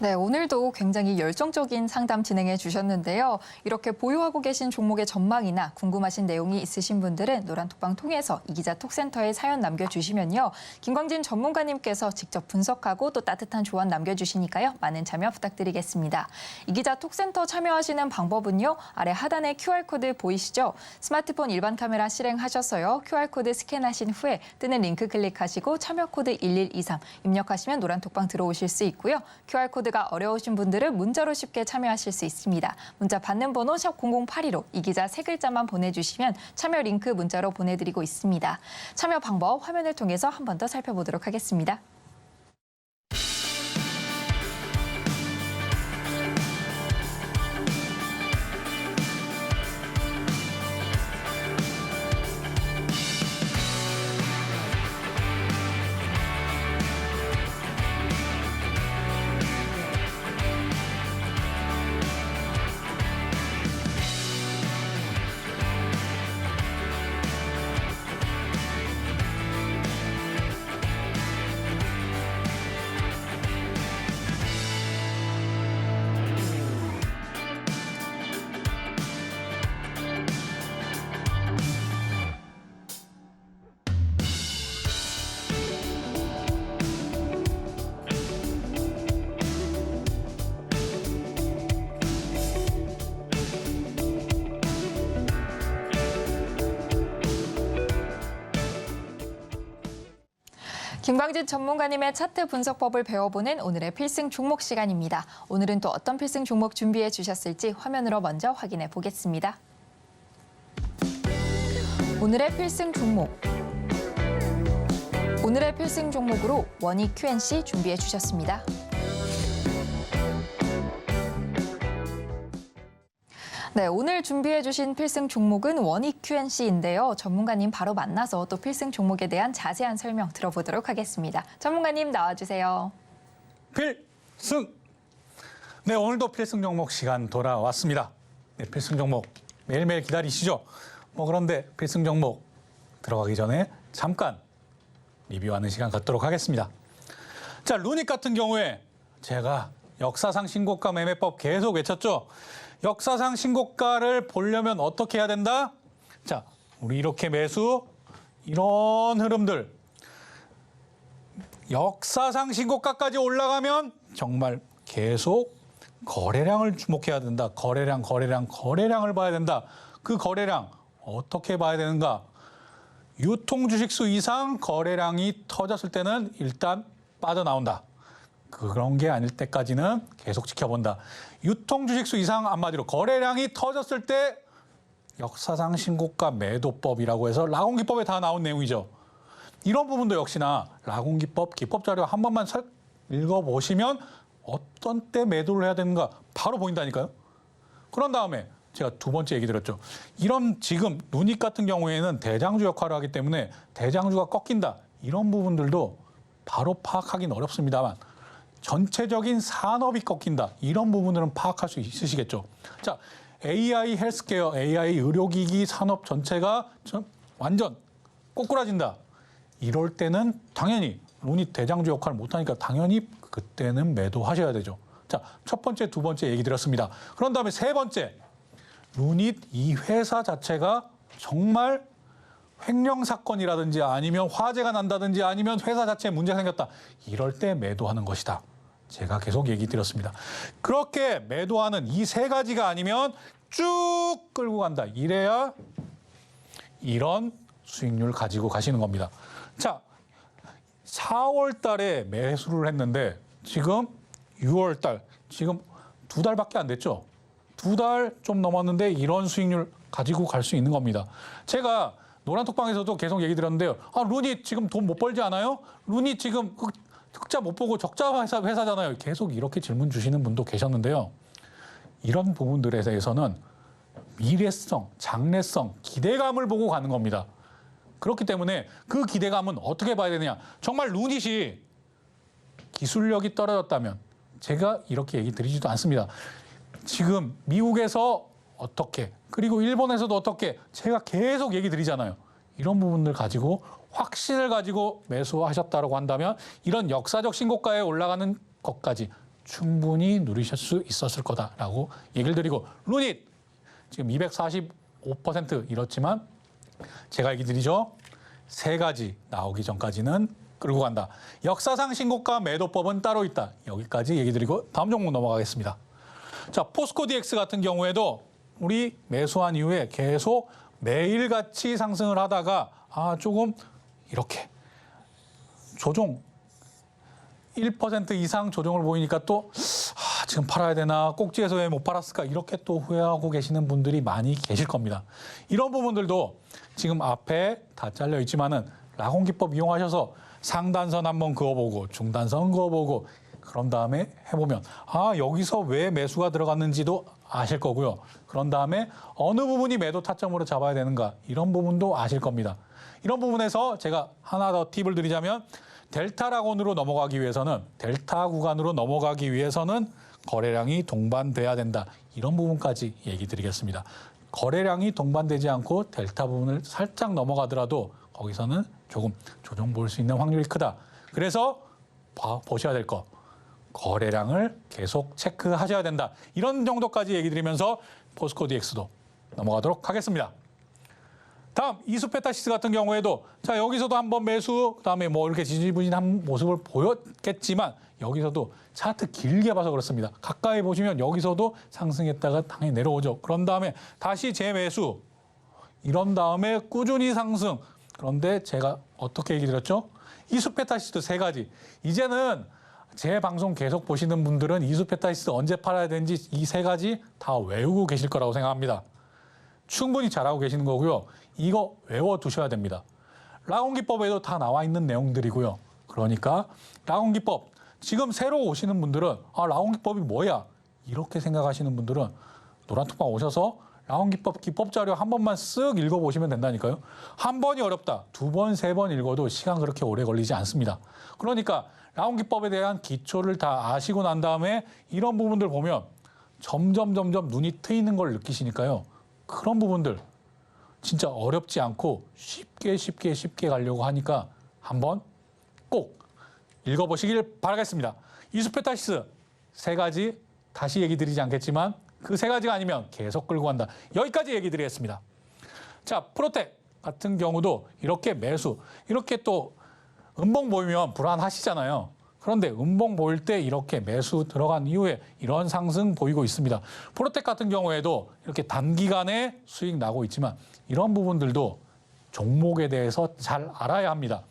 네, 오늘도 굉장히 열정적인 상담 진행해 주셨는데요. 이렇게 보유하고 계신 종목의 전망이나 궁금하신 내용이 있으신 분들은 노란톡방 통해서 이기자 톡센터에 사연 남겨주시면요. 김광진 전문가님께서 직접 분석하고 또 따뜻한 조언 남겨주시니까요. 많은 참여 부탁드리겠습니다. 이기자 톡센터 참여하시는 방법은요. 아래 하단에 QR코드 보이시죠? 스마트폰 일반 카메라 실행하셔서요. QR코드 스캔하신 후에 뜨는 링크 클릭하시고 참여코드 1123 입력하시면 노란톡방 들어오실 수 있고요. QR코드 가 어려우신 분들은 문자로 쉽게 참여하실 수 있습니다. 문자 받는 번호 샵 0082로 이기자 3글자만 보내주시면 참여 링크 문자로 보내드리고 있습니다. 참여 방법 화면을 통해서 한 번 더 살펴보도록 하겠습니다. 김광진 전문가님의 차트 분석법을 배워보는 오늘의 필승 종목 시간입니다. 오늘은 또 어떤 필승 종목 준비해 주셨을지 화면으로 먼저 확인해 보겠습니다. 오늘의 필승 종목. 오늘의 필승 종목으로 원익 QNC 준비해 주셨습니다. 네, 오늘 준비해 주신 필승 종목은 원익 QNC인데요. 전문가님 바로 만나서 또 필승 종목에 대한 자세한 설명 들어보도록 하겠습니다. 전문가님 나와주세요. 필승! 네, 오늘도 필승 종목 시간 돌아왔습니다. 네, 필승 종목 매일매일 기다리시죠? 그런데 필승 종목 들어가기 전에 잠깐 리뷰하는 시간 갖도록 하겠습니다. 자, 루닉 같은 경우에 제가 역사상 신고가 매매법 계속 외쳤죠? 역사상 신고가를 보려면 어떻게 해야 된다? 자, 우리 이렇게 매수, 이런 흐름들. 역사상 신고가까지 올라가면 정말 계속 거래량을 주목해야 된다. 거래량을 봐야 된다. 그 거래량 어떻게 봐야 되는가? 유통 주식수 이상 거래량이 터졌을 때는 일단 빠져나온다. 그런 게 아닐 때까지는 계속 지켜본다. 유통 주식수 이상 한마디로 거래량이 터졌을 때 역사상 신고가 매도법이라고 해서 라곤기법에 다 나온 내용이죠. 이런 부분도 역시나 라곤기법 기법 자료 한 번만 읽어보시면 어떤 때 매도를 해야 되는가 바로 보인다니까요. 그런 다음에 제가 두 번째 얘기 드렸죠. 이런 지금 루닉 같은 경우에는 대장주 역할을 하기 때문에 대장주가 꺾인다. 이런 부분들도 바로 파악하기는 어렵습니다만 전체적인 산업이 꺾인다. 이런 부분들은 파악할 수 있으시겠죠. 자, AI 헬스케어, AI 의료기기 산업 전체가 완전 꼬꾸라진다. 이럴 때는 당연히 루닛 대장주 역할을 못하니까 당연히 그때는 매도하셔야 되죠. 자, 첫 번째, 두 번째 얘기 드렸습니다. 그런 다음에 세 번째, 루닛 이 회사 자체가 정말 횡령 사건이라든지 아니면 화재가 난다든지 아니면 회사 자체에 문제가 생겼다. 이럴 때 매도하는 것이다. 제가 계속 얘기 드렸습니다. 그렇게 매도하는 이 세 가지가 아니면 쭉 끌고 간다. 이래야 이런 수익률 가지고 가시는 겁니다. 자, 4월 달에 매수를 했는데 지금 6월 달, 지금 2달밖에 안 됐죠. 2달 좀 넘었는데 이런 수익률 가지고 갈 수 있는 겁니다. 제가 노란톡방에서도 계속 얘기 드렸는데요. 루닛 지금 돈 못 벌지 않아요? 루닛 지금 흑자 못 보고 적자 회사잖아요. 계속 이렇게 질문 주시는 분도 계셨는데요. 이런 부분들에 대해서는 미래성, 장래성, 기대감을 보고 가는 겁니다. 그렇기 때문에 그 기대감은 어떻게 봐야 되느냐. 정말 루닛이 기술력이 떨어졌다면 제가 이렇게 얘기 드리지도 않습니다. 지금 미국에서 어떻게 그리고 일본에서도 어떻게 제가 계속 얘기 드리잖아요. 이런 부분들 가지고 확신을 가지고 매수하셨다고 한다면 이런 역사적 신고가에 올라가는 것까지 충분히 누리실 수 있었을 거다라고 얘기를 드리고 루닛 지금 245% 이렇지만 제가 얘기 드리죠. 세 가지 나오기 전까지는 끌고 간다. 역사상 신고가 매도법은 따로 있다. 여기까지 얘기 드리고 다음 종목 넘어가겠습니다. 자, 포스코 DX 같은 경우에도 우리 매수한 이후에 계속 매일같이 상승을 하다가 조금 이렇게 조정 1% 이상 조정을 보이니까 또 지금 팔아야 되나 꼭지에서 왜 못 팔았을까 이렇게 또 후회하고 계시는 분들이 많이 계실 겁니다. 이런 부분들도 지금 앞에 다 잘려 있지만은 라곤기법 이용하셔서 상단선 한번 그어보고 중단선 그어보고 그런 다음에 해보면 여기서 왜 매수가 들어갔는지도 아실 거고요. 그런 다음에 어느 부분이 매도 타점으로 잡아야 되는가 이런 부분도 아실 겁니다. 이런 부분에서 제가 하나 더 팁을 드리자면 델타 라곤으로 넘어가기 위해서는 델타 구간으로 넘어가기 위해서는 거래량이 동반돼야 된다. 이런 부분까지 얘기 드리겠습니다. 거래량이 동반되지 않고 델타 부분을 살짝 넘어가더라도 거기서는 조금 조정 볼 수 있는 확률이 크다. 그래서 보셔야 될 거. 거래량을 계속 체크하셔야 된다. 이런 정도까지 얘기 드리면서 포스코 DX도 넘어가도록 하겠습니다. 다음 이수페타시스 같은 경우에도 자 여기서도 한번 매수 그다음에 뭐 이렇게 지지부진한 모습을 보였겠지만 여기서도 차트 길게 봐서 그렇습니다. 가까이 보시면 여기서도 상승했다가 당연히 내려오죠. 그런 다음에 다시 재매수 이런 다음에 꾸준히 상승. 그런데 제가 어떻게 얘기 드렸죠? 이수페타시스 세 가지. 이제는 제 방송 계속 보시는 분들은 이수페타시스 언제 팔아야 되는지 이 세 가지 다 외우고 계실 거라고 생각합니다. 충분히 잘하고 계시는 거고요. 이거 외워두셔야 됩니다. 라곤기법에도 다 나와 있는 내용들이고요. 그러니까 라곤기법 지금 새로 오시는 분들은 라곤기법이 뭐야? 이렇게 생각하시는 분들은 노란톡방 오셔서 라곤기법 기법 자료 한 번만 쓱 읽어보시면 된다니까요. 한 번이 어렵다. 두 번, 세 번 읽어도 시간 그렇게 오래 걸리지 않습니다. 그러니까 라곤기법에 대한 기초를 다 아시고 난 다음에 이런 부분들 보면 점점 눈이 트이는 걸 느끼시니까요. 그런 부분들 진짜 어렵지 않고 쉽게 가려고 하니까 한번 꼭 읽어보시길 바라겠습니다. 이수페타시스 세 가지 다시 얘기 드리지 않겠지만 그 세 가지가 아니면 계속 끌고 간다. 여기까지 얘기 드리겠습니다. 자, 프로텍 같은 경우도 이렇게 매수, 이렇게 또 음봉 보이면 불안하시잖아요. 그런데 음봉 보일 때 이렇게 매수 들어간 이후에 이런 상승 보이고 있습니다. 프로텍 같은 경우에도 이렇게 단기간에 수익 나고 있지만 이런 부분들도 종목에 대해서 잘 알아야 합니다.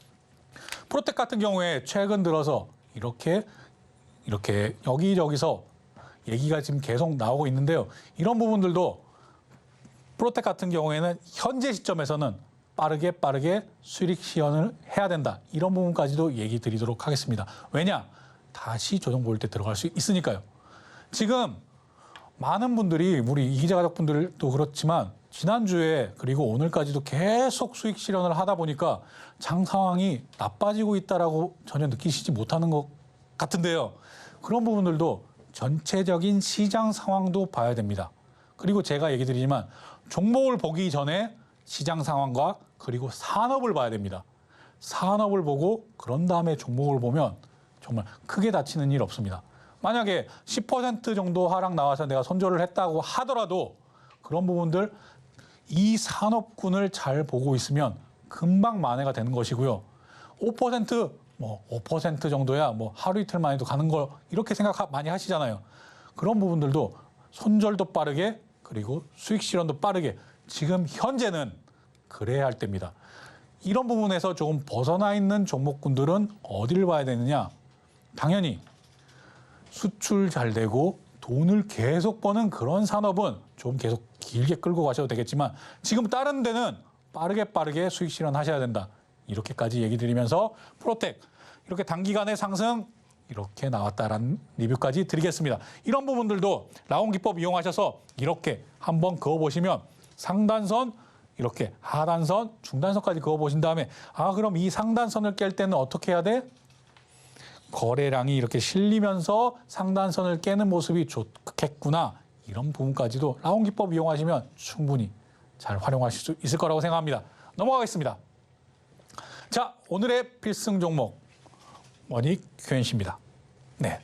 프로텍 같은 경우에 최근 들어서 이렇게 여기저기서 얘기가 지금 계속 나오고 있는데요. 이런 부분들도 프로텍 같은 경우에는 현재 시점에서는 빠르게 수익 시현을 해야 된다. 이런 부분까지도 얘기 드리도록 하겠습니다. 왜냐? 다시 조정 보일 때 들어갈 수 있으니까요. 지금 많은 분들이 우리 이기자 가족분들도 그렇지만 지난주에 그리고 오늘까지도 계속 수익 실현을 하다 보니까 장 상황이 나빠지고 있다라고 전혀 느끼시지 못하는 것 같은데요. 그런 부분들도 전체적인 시장 상황도 봐야 됩니다. 그리고 제가 얘기 드리지만 종목을 보기 전에 시장 상황과 그리고 산업을 봐야 됩니다. 산업을 보고 그런 다음에 종목을 보면 정말 크게 다치는 일 없습니다. 만약에 10% 정도 하락 나와서 내가 손절을 했다고 하더라도 그런 부분들 이 산업군을 잘 보고 있으면 금방 만회가 되는 것이고요. 5% 정도야 하루 이틀 만에도 가는 거 이렇게 생각 많이 하시잖아요. 그런 부분들도 손절도 빠르게 그리고 수익 실현도 빠르게 지금 현재는 그래야 할 때입니다. 이런 부분에서 조금 벗어나 있는 종목군들은 어디를 봐야 되느냐? 당연히 수출 잘 되고 돈을 계속 버는 그런 산업은 좀 계속 길게 끌고 가셔도 되겠지만 지금 다른 데는 빠르게 수익 실현하셔야 된다. 이렇게까지 얘기 드리면서 프로텍 이렇게 단기간의 상승 이렇게 나왔다라는 리뷰까지 드리겠습니다. 이런 부분들도 라온 기법 이용하셔서 이렇게 한번 그어보시면 상단선 이렇게 하단선, 중단선까지 그어보신 다음에 그럼 이 상단선을 깰 때는 어떻게 해야 돼? 거래량이 이렇게 실리면서 상단선을 깨는 모습이 좋겠구나. 이런 부분까지도 라온 기법 이용하시면 충분히 잘 활용하실 수 있을 거라고 생각합니다. 넘어가겠습니다. 자, 오늘의 필승 종목 원익 QNC입니다. 네,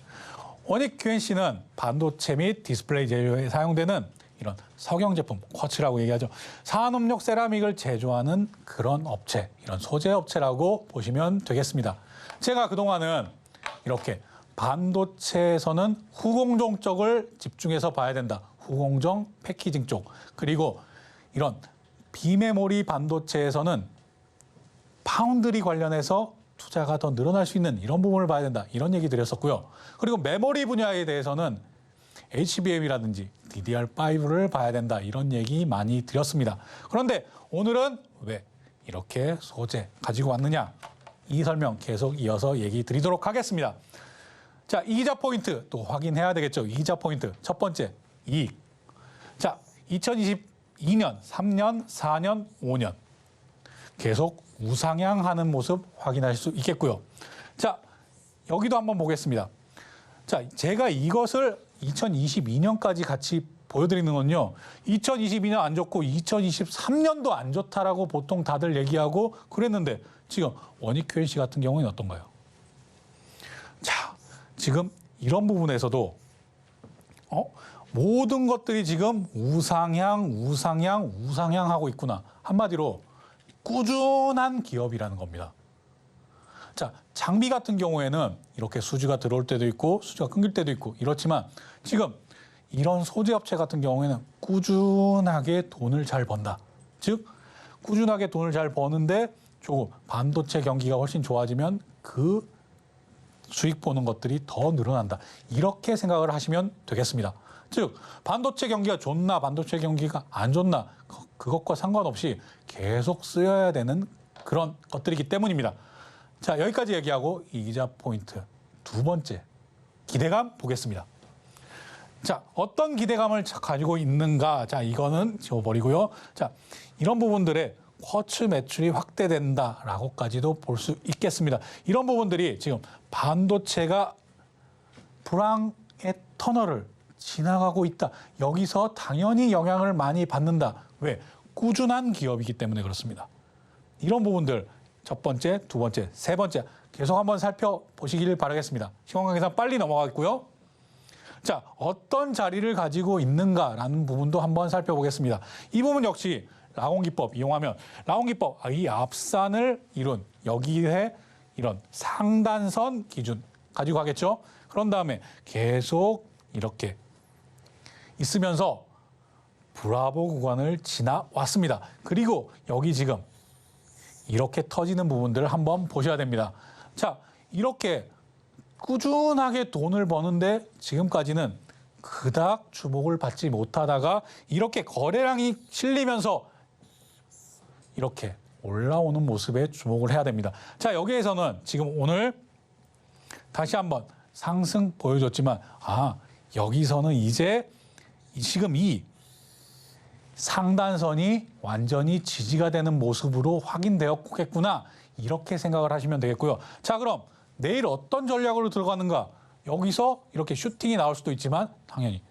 원익 QNC는 반도체 및 디스플레이 재료에 사용되는 이런 석영 제품, 쿼츠라고 얘기하죠. 산업용 세라믹을 제조하는 그런 업체, 이런 소재 업체라고 보시면 되겠습니다. 제가 그동안은 이렇게 반도체에서는 후공정 쪽을 집중해서 봐야 된다. 후공정, 패키징 쪽. 그리고 이런 비메모리 반도체에서는 파운드리 관련해서 투자가 더 늘어날 수 있는 이런 부분을 봐야 된다. 이런 얘기 드렸었고요. 그리고 메모리 분야에 대해서는 HBM이라든지 DDR5를 봐야 된다. 이런 얘기 많이 드렸습니다. 그런데 오늘은 왜 이렇게 소재 가지고 왔느냐? 이 설명 계속 이어서 얘기 드리도록 하겠습니다. 자, 이자 포인트 또 확인해야 되겠죠. 이자 포인트. 첫 번째, 이익. 자, 2022년, 3년, 4년, 5년. 계속 우상향하는 모습 확인하실 수 있겠고요. 자, 여기도 한번 보겠습니다. 자, 제가 이것을 2022년까지 같이 보여드리는 건요. 2022년 안 좋고 2023년도 안 좋다라고 보통 다들 얘기하고 그랬는데 지금 원익 QNC 같은 경우는 어떤가요? 자, 지금 이런 부분에서도 모든 것들이 지금 우상향하고 있구나. 한마디로 꾸준한 기업이라는 겁니다. 자, 장비 같은 경우에는 이렇게 수주가 들어올 때도 있고 수주가 끊길 때도 있고 이렇지만 지금 이런 소재 업체 같은 경우에는 꾸준하게 돈을 잘 번다. 즉 꾸준하게 돈을 잘 버는데 조금 반도체 경기가 훨씬 좋아지면 그 수익 보는 것들이 더 늘어난다. 이렇게 생각을 하시면 되겠습니다. 즉 반도체 경기가 좋나 반도체 경기가 안 좋나 그것과 상관없이 계속 쓰여야 되는 그런 것들이기 때문입니다. 자, 여기까지 얘기하고 이자 포인트 두 번째 기대감 보겠습니다. 자, 어떤 기대감을 가지고 있는가? 자, 이거는 지워버리고요. 자, 이런 부분들의 쿼츠 매출이 확대된다라고까지도 볼 수 있겠습니다. 이런 부분들이 지금 반도체가 불황의 터널을 지나가고 있다. 여기서 당연히 영향을 많이 받는다. 왜? 꾸준한 기업이기 때문에 그렇습니다. 이런 부분들 첫 번째, 두 번째, 세 번째 계속 한번 살펴보시길 바라겠습니다. 시간 관계상 빨리 넘어가겠고요. 자, 어떤 자리를 가지고 있는가라는 부분도 한번 살펴보겠습니다. 이 부분 역시 라온 기법 이용하면 라온 기법 이 앞산을 이룬 여기에 이런 상단선 기준 가지고 가겠죠. 그런 다음에 계속 이렇게 있으면서 브라보 구간을 지나왔습니다. 그리고 여기 지금 이렇게 터지는 부분들을 한번 보셔야 됩니다. 자, 이렇게 꾸준하게 돈을 버는데 지금까지는 그닥 주목을 받지 못하다가 이렇게 거래량이 실리면서 이렇게 올라오는 모습에 주목을 해야 됩니다. 자, 여기에서는 지금 오늘 다시 한번 상승 보여줬지만 여기서는 이제 지금 이 상단선이 완전히 지지가 되는 모습으로 확인되었겠구나. 이렇게 생각을 하시면 되겠고요. 자, 그럼 내일 어떤 전략으로 들어가는가? 여기서 이렇게 슈팅이 나올 수도 있지만 당연히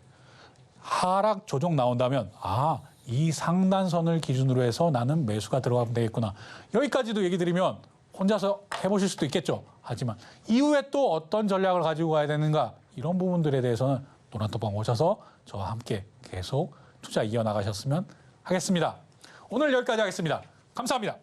하락 조정 나온다면 이 상단선을 기준으로 해서 나는 매수가 들어가면 되겠구나. 여기까지도 얘기 드리면 혼자서 해보실 수도 있겠죠. 하지만 이후에 또 어떤 전략을 가지고 가야 되는가? 이런 부분들에 대해서는 노란톡방 오셔서 저와 함께 계속 투자 이어나가셨으면 하겠습니다. 오늘 여기까지 하겠습니다. 감사합니다.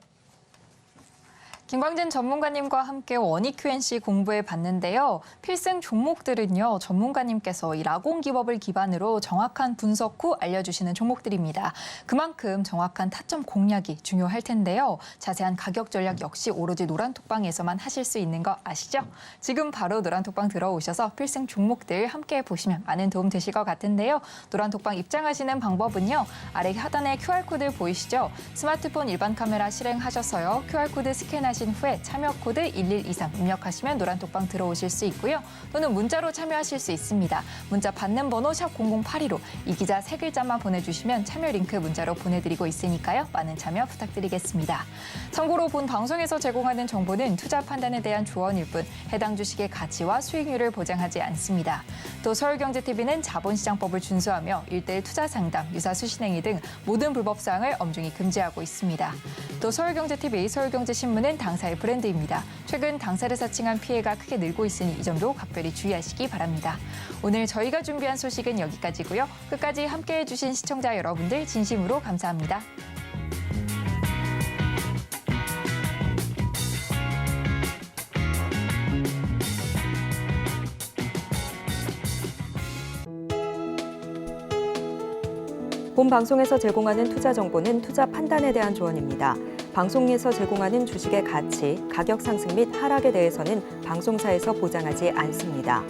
김광진 전문가님과 함께 원익 Q&C 공부해 봤는데요. 필승 종목들은요, 전문가님께서 이 라공 기법을 기반으로 정확한 분석 후 알려주시는 종목들입니다. 그만큼 정확한 타점 공략이 중요할 텐데요. 자세한 가격 전략 역시 오로지 노란톡방에서만 하실 수 있는 거 아시죠? 지금 바로 노란톡방 들어오셔서 필승 종목들 함께 보시면 많은 도움 되실 것 같은데요. 노란톡방 입장하시는 방법은요, 아래 하단에 QR코드 보이시죠? 스마트폰 일반 카메라 실행하셔서요, QR코드 스캔하신 후에 참여 코드 1123 입력하시면 노란톡방 들어오실 수 있고요. 또는 문자로 참여하실 수 있습니다. 문자 받는 번호 샵 0082로 이 기자 3글자만 보내주시면 참여 링크 문자로 보내드리고 있으니까요. 많은 참여 부탁드리겠습니다. 참고로 본 방송에서 제공하는 정보는 투자 판단에 대한 조언일 뿐 해당 주식의 가치와 수익률을 보장하지 않습니다. 또 서울경제TV는 자본시장법을 준수하며 1:1 투자 상담, 유사 수신행위 등 모든 불법 사항을 엄중히 금지하고 있습니다. 또 서울경제TV, 서울경제신문은 당사의 브랜드입니다. 최근 당사를 사칭한 피해가 크게 늘고 있으니 이 점도 각별히 주의하시기 바랍니다. 오늘 저희가 준비한 소식은 여기까지고요. 끝까지 함께해 주신 시청자 여러분들 진심으로 감사합니다. 본 방송에서 제공하는 투자 정보는 투자 판단에 대한 조언입니다. 방송에서 제공하는 주식의 가치, 가격 상승 및 하락에 대해서는 방송사에서 보장하지 않습니다.